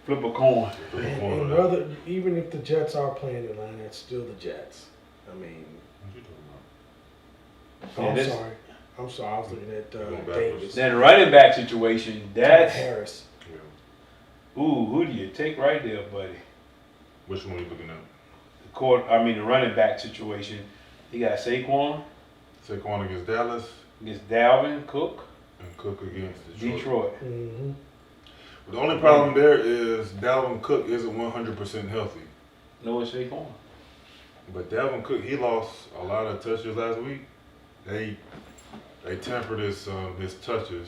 Flip a coin. And rather, even if the Jets are playing Atlanta, it's still the Jets. I mean, What you talking about? oh, Yeah, I'm this- sorry. I'm sorry, I was looking at Going backwards. Davis. Then running back situation, that's. Harris. Yeah. Ooh, who do you take right there, buddy? Which one are you looking at? The running back situation. You got Saquon Saquon against Dallas against Dalvin Cook, and Cook against Detroit. Detroit. Mm-hmm. The only problem there is Dalvin Cook isn't 100% healthy. No, it's Saquon. But Dalvin Cook, he lost a lot of touches last week. They tempered his touches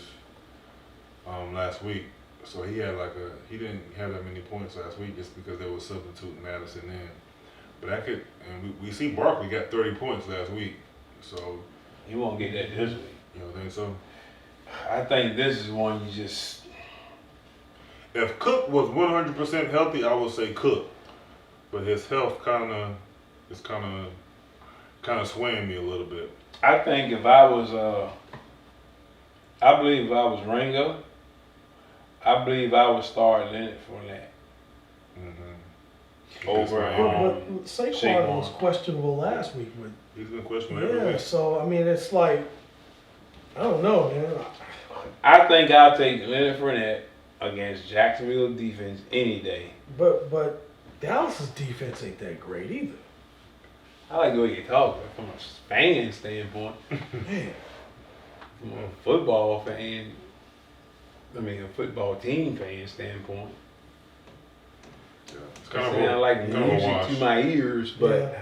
last week. So he didn't have that many points last week just because they were substituting Madison in. But and we see Barkley got 30 points last week, so You won't get that this week. you don't think so? I think this is one you just. If Cook was 100% healthy, I would say Cook, but his health kind of swaying me a little bit. I think if I was, I believe if I was Ringo, I believe I would start Leonard Fournette. Mm-hmm. Over. But Saquon was questionable last week with. He's been questionable every week. So I mean, it's like, I don't know, man. I think I'll take Leonard Fournette against Jacksonville defense any day. But Dallas's defense ain't that great either. I like the way you talk from a fan standpoint. Man. From a football fan, a football team fan standpoint. Yeah, it's Kind of like music to my ears, but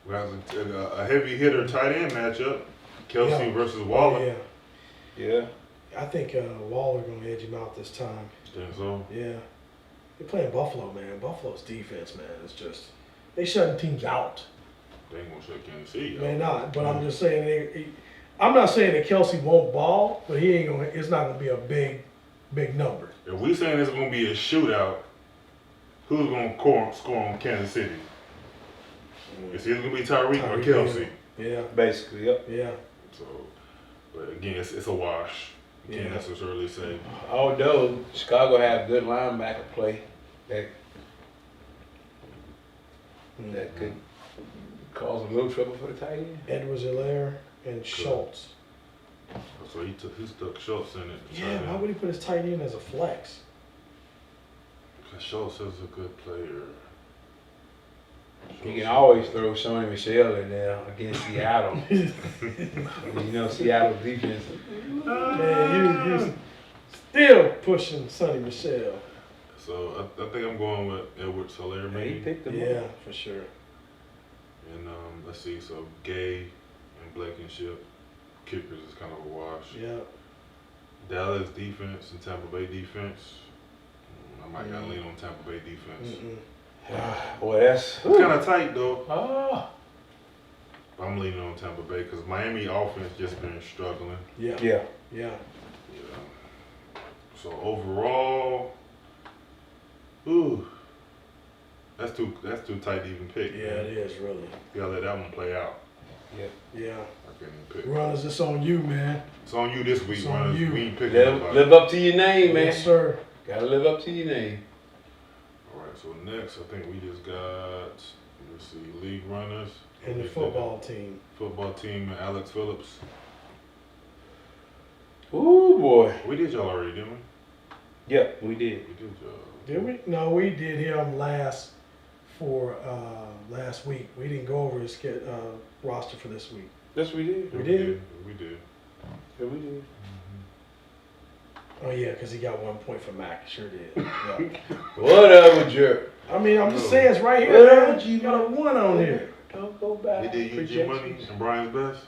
we have a heavy hitter tight end matchup, Kelsey versus Waller. Yeah. I think Waller gonna edge him out this time. Think so? Yeah. They're playing Buffalo, man. Buffalo's defense, man, is just they shutting teams out. They ain't gonna shut Kansas City out. They're not, but I'm just saying I'm not saying that Kelsey won't ball, but he ain't gonna. It's not gonna be a big number. If we saying it's gonna be a shootout, who's gonna score on Kansas City? It's either gonna be Tyreek or Kelsey. Yeah. Basically, yep. Yeah. So, but again, it's a wash. You can't necessarily say. Although Chicago have good linebacker play that could cause a little trouble for the tight end. Edwards-Helaire and Schultz. So he stuck Schultz in it. Yeah, why would he put his tight end as a flex? Because Schultz is a good player. You can always throw Sony Michel in there against Seattle. You know Seattle defense. Man, you still pushing Sonny Michel. So I think I'm going with Edwards-Helaire maybe. He picked him Yeah, up. for sure. And let's see, so Gay and Blankenship, kickers is kind of a wash. Yeah. Dallas defense and Tampa Bay defense. I might gotta lean on Tampa Bay defense. Boy, that's It's kind of tight though. Ah. But I'm leaning on Tampa Bay because Miami offense just been struggling. Yeah. Yeah. Yeah. Yeah. So overall, that's too tight to even pick. Yeah, man. it is really. You gotta let that one play out. Yeah. I can't even pick. Runners, it's on you, man. It's on you this week, It's on Runners. you. We ain't picking nobody. Live up to your name, man. Yes, sir. Gotta live up to your name. All right, so next, I think we just got, let's see, league runners. And the football team. Football team and Alex Phillips. Ooh, boy. We did y'all already, didn't we? Yep, we did. We did y'all. Did we? No, we did him last week. We didn't go over his roster for this week. Yes, we did. We did? We did. Yeah, we did. Oh yeah, because he got 1 point for Mac. Sure did. Yeah. Whatever, jerk. I mean, I'm just saying it's right here. Well, Man. You got a 1 on here. Don't go back. He did UG money and Brian's best.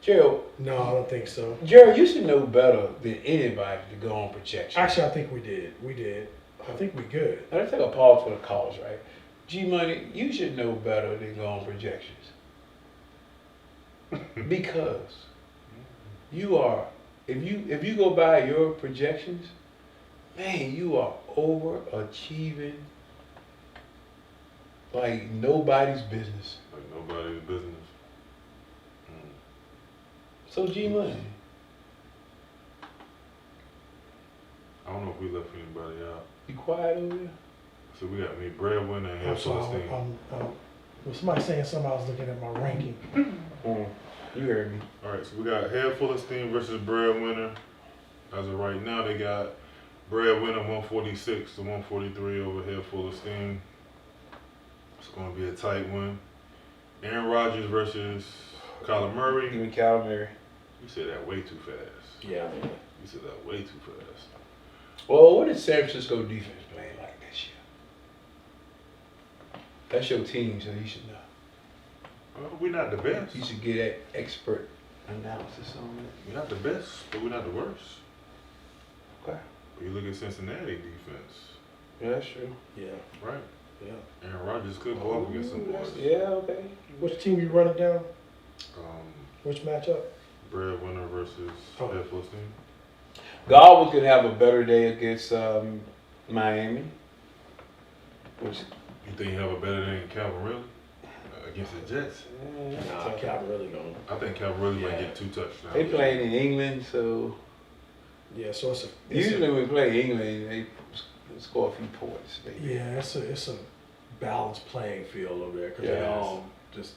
Gerald, No, I don't think so. Gerald, you should know better than anybody to go on projection. Actually, I think we did. We did. I think we good. Now, let's take a pause for the calls, right? G-Money, you should know better than go on projections. Because you are, if you go by your projections, man, you are overachieving like nobody's business. Like nobody's business. So G-Money. I don't know if we left anybody out. You quiet over there? So we got me breadwinner and I'm Head sorry. Philistine. Was somebody saying something? I was looking at my ranking. You heard me. All right, so we got Head Philistine versus breadwinner. As of right now, they got breadwinner 146 to 143 over Head Philistine. It's going to be a tight one. Aaron Rodgers versus Colin Murray. Give me Colin Murray. You said that way too fast. Yeah. You said that way too fast. Well, what is San Francisco defense playing like this year? That's your team, so you should know. Well, we're not the best. You should get that expert analysis on it. We're not the best, but we're not the worst. Okay. But you look at Cincinnati defense, Yeah, that's true. Yeah. right? Yeah. Aaron Rodgers could go up against some boys. Yeah, okay. Which team you running down? Um, Which matchup? Breadwinner versus Deathless team. Godwin could have a better day against Miami. Which You think he have a better day than Calvin Ridley against the Jets? Nah, Calvin really gonna. I think Calvin Ridley might get 2 touchdowns. they playing in England, so Yeah, so it's usually when we play England, they score a few points. Maybe. Yeah, it's a balanced playing field over there because they Yes. all just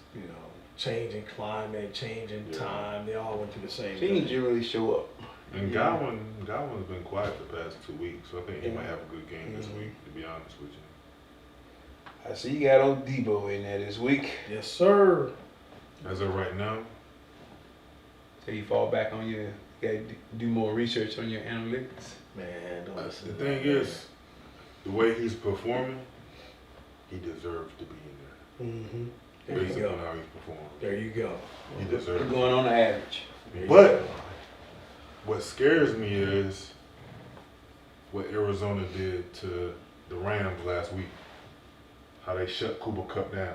changing climate, changing time. They all went through the same Teams thing. generally show up. And Godwin's been quiet the past 2 weeks, so I think he might have a good game this week, to be honest with you. I see you got old Debo in there this week. Yes, sir. As of right now, So you fall back on you gotta do more research on your analytics. Man, don't listen. the to thing that, man. is, the way he's performing, he deserves to be in Mm-hmm. there. There you Based go. on how he's performing. There you go. He You're deserves it. going on the average. There you But go. what scares me is what Arizona did to the Rams last week. How they shut Cooper Kupp down.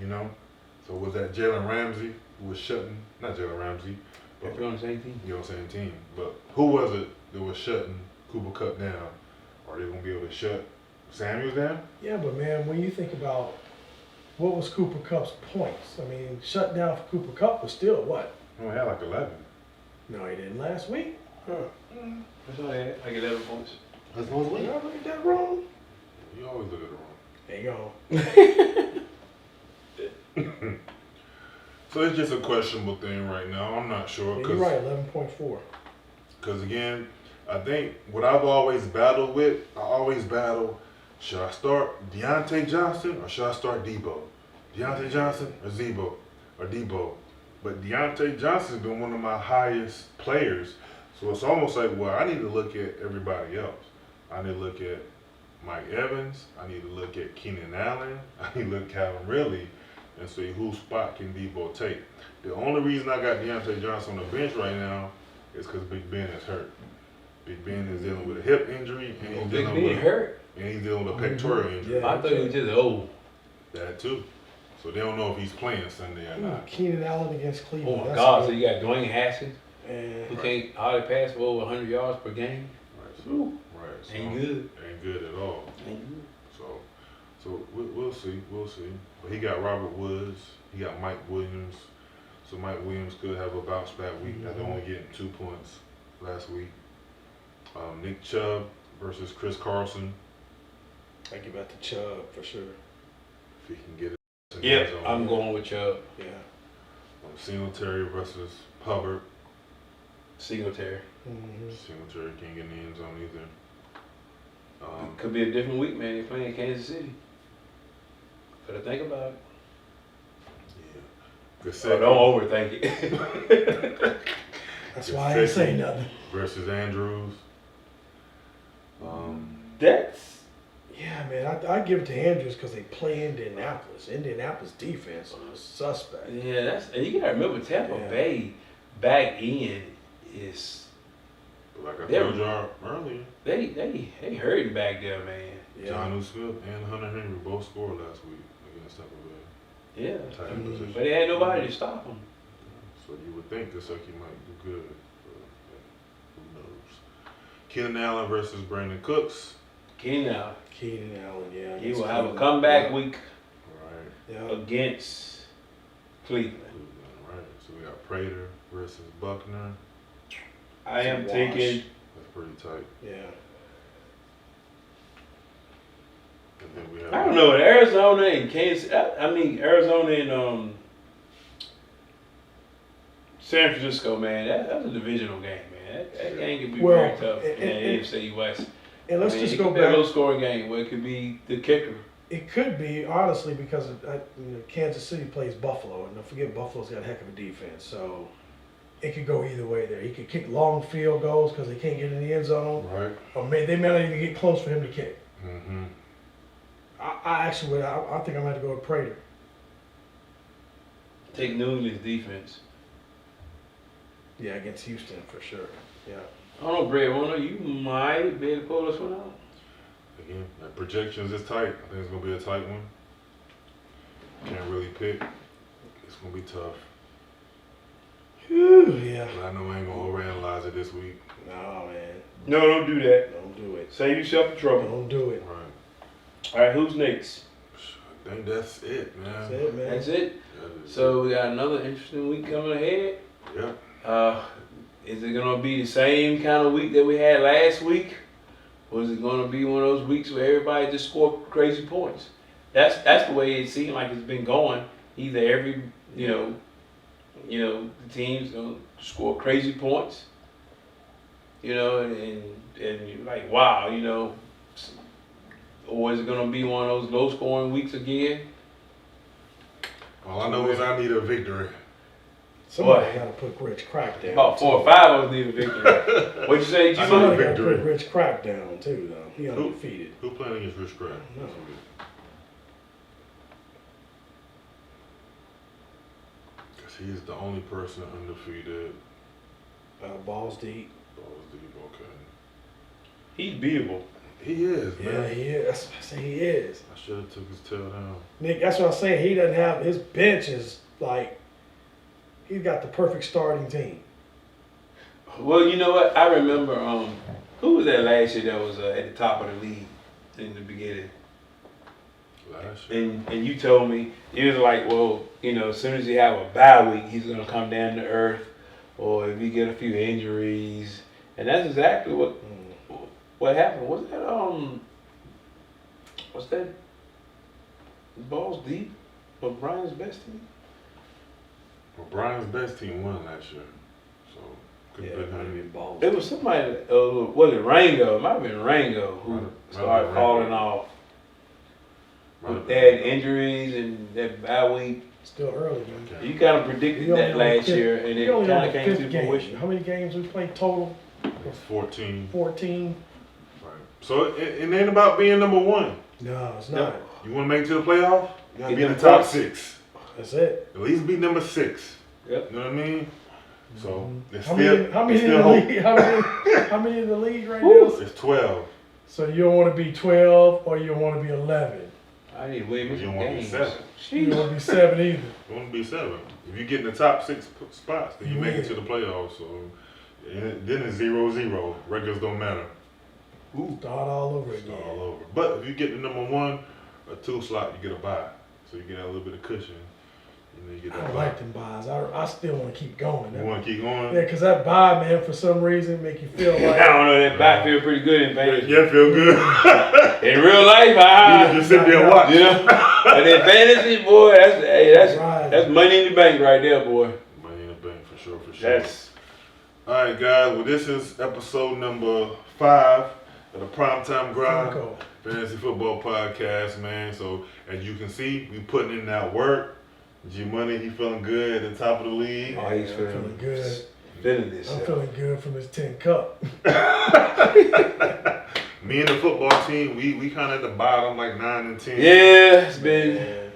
You know? So was that Jalen Ramsey who was shutting, not Jalen Ramsey, but If you're on the same team. you know what I'm saying, team. But who was it that was shutting Cooper Kupp down? Are they going to be able to shut Samuels down? Yeah, but man, when you think about what was Cooper Kupp's points, I mean, shut down for Cooper Kupp was still what? He only had like 11. No, he didn't last week. That's all I had. Like 11 points. That's supposed Did I look at that wrong? You always look at it wrong. There you go. So it's just a questionable thing right now. I'm not sure. Yeah, you're right, 11.4. Because again, I think what I've always battled with, should I start Deontay Johnson or should I start Debo? Deontay Johnson or Debo? But Deontay Johnson's been one of my highest players. So it's almost like, well, I need to look at everybody else. I need to look at Mike Evans. I need to look at Keenan Allen. I need to look at Calvin Ridley and see whose spot can Debo take. The only reason I got Deontay Johnson on the bench right now is because Big Ben is hurt. Big Ben is dealing with a hip injury and he's Big dealing Ben hurt. and he's dealing with a pectoral injury. Yeah. I thought he was just old. That too. So they don't know if he's playing Sunday or not. Keenan Allen against Cleveland. Oh my That's God! a So good- you got Dwayne Haskins, And who can't hardly pass for over 100 yards per game. Right. So, Ooh. right. So Ain't good. Ain't good at all. Ain't good. So we'll see. We'll see. But he got Robert Woods. He got Mike Williams. So Mike Williams could have a bounce back week after only getting 2 points last week. Nick Chubb versus Chris Carson. I give that to Chubb for sure. If he can get it. Yep, I'm going with Chubb. Yeah. Singletary versus Hubbard. Singletary. Mm-hmm. Singletary can't get in the end zone either. Could be a different week, man. They're playing Kansas City. Gotta think about it. Yeah. So don't overthink it. That's why I ain't say nothing. Versus Andrews. That's Yeah, man, I give it to Andrews because they play Indianapolis. Indianapolis defense was suspect. yeah. That's and you gotta remember Tampa Yeah. Bay back end is Like I They're- told y'all earlier, they hurting back there, man. Yeah. John Smith and Hunter Henry both scored last week against Tampa Bay. Yeah, Tight end position. but they had nobody to stop them. So you would think this like he might do good. But who knows? Keenan Allen versus Brandon Cooks. Keenan Allen, yeah. he against will have a Cleveland. comeback week Right. Yeah. against Cleveland. Right. So we got Prater versus Buckner. I am Wash. thinking That's pretty tight. Yeah. And then we have I don't know Arizona and Kansas. I mean Arizona and San Francisco, man. That's a divisional game, man. That game could be Well, very tough in and- the AFC West. And let's I mean, just it go could be a back. low scoring game where it could be the kicker. It could be, honestly, because Kansas City plays Buffalo, and don't forget Buffalo's got a heck of a defense, so it could go either way there. He could kick long field goals because they can't get in the end zone, Right. or they may not even get close for him to kick. Mm-hmm. I actually would. I think I'm going to go with Prater. Take New England's defense. Yeah, against Houston for sure. Yeah. I don't know, Brad. You might be able to pull this one out. Again, that projections is tight. I think it's gonna be a tight one. Can't really pick. It's gonna be tough. Whew, yeah. But I know I ain't gonna overanalyze it this week. No, man. No, don't do that. Don't do it. Save yourself the trouble. Don't do it. Right. All right, who's next? I think that's it, man. That's it, man. That's it. So we got another interesting week coming ahead. Yep. Is it gonna be the same kind of week that we had last week, or is it gonna be one of those weeks where everybody just score crazy points? That's the way it seemed like it's been going. Either every the team's gonna score crazy points, and you're like, wow, or is it gonna be one of those low scoring weeks again? All I know is I need a victory. Somebody got to put Rich Crack down. About 4 or 5 of us need a victory. What'd you say, G? Somebody got to victory. put Rich Crack down, too, though. He undefeated. Who playing against Rich Craig? No. Because he's the only person undefeated. Balls deep. Balls deep, okay. He's beatable. He is, Yeah, man. he is. That's what I say he is. I should have took his tail down. Nick, that's what I'm saying. He doesn't have, his bench is like, he's got the perfect starting team. Well, you know what? I remember who was that last year that was at the top of the league in the beginning? Last year? And you told me, you was like, well, as soon as he have a bye week, he's gonna come down to earth, or if he get a few injuries, and that's exactly what happened. Was that balls deep? Was Brian's best team? Well, Brian's best team won last year. So, could Yeah, have it might have been been him. balls. It was somebody, was it Rango? It might have been Rango who Might have started been falling Rango. off. Might have They been had injuries and that bye week. Still early, man. Okay. You kind of predicted We only that on the last fifth- year, and we it only kind on of the came to fifth game. fruition. How many games we played total? 14. 14. Right. So, it ain't about being number one. No, it's not. You want to make it to the playoff? You got to Get be in the them top points. 6. That's it. At least be number 6. Yep. You know what I mean? So, it's How still, many, how many it's in still the hope. league? How many in the league right Woo. now? It's 12. So you don't want to be 12 or you don't want to be 11. I need to win me You some don't want to be games. 7. You don't want to be 7 either. You want to be 7. If you get in the top 6 spots, then you You make it win. to the playoffs. So, and then it's 0-0. Records don't matter. Start all over again. Start all over. But if you get the number 1 or 2 slot, you get a bye. So you get a little bit of cushion. And then you get I that don't bye. like them buys. I still want to keep going. You want to keep going? Yeah, because that buy, man, for some reason, make you feel I like. don't know, that back feel pretty good in fantasy. Yeah, feel good. In real life, You can just sit there and watch. But in fantasy, boy, that's Right. money in the bank right there, boy. Money in the bank, for sure, for sure. That's All right, guys. Well, this is episode number 5 of the Primetime Grind Franco. Fantasy Football Podcast, man. So, as you can see, we putting in that work. G-Money, he feeling good at the top of the league. oh, he's I'm feeling feeling good. Feeling this. I'm feeling good from his 10 cup. Me and the football team, we kind of at the bottom, like 9 and 10. Yeah, it's been Man.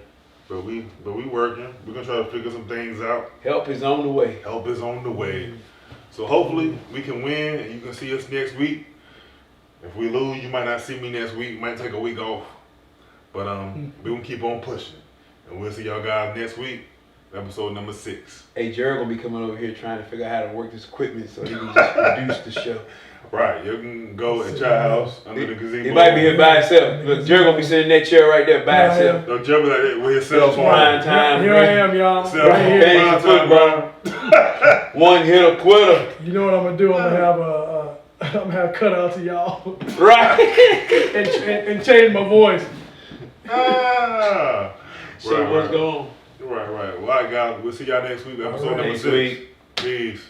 But we working. We're gonna try to figure some things out. help is on the way. Help is on the way. So hopefully we can win, and you can see us next week. If we lose, you might not see me next week. You might take a week off. But we gonna keep on pushing, and we'll see y'all guys next week. Episode number 6. Hey, Jared gonna be coming over here trying to figure out how to work this equipment so he can just produce the show. Right, you can go at your house under the gazebo. He might be here by himself. Look, Jared gonna be sitting in that chair right there by Yeah, himself. Don't jump like that with his cell phone. Prime time. Here I am, y'all. Cell Right phone, here. Fantasy prime time, football. One hitter quitter. You know what I'm gonna do? I'm gonna have cutouts of y'all Right. and change my voice. Ah. So what's going on? Right. Well, all right, guys. We'll see y'all next week. Episode number Next 6. week. Peace.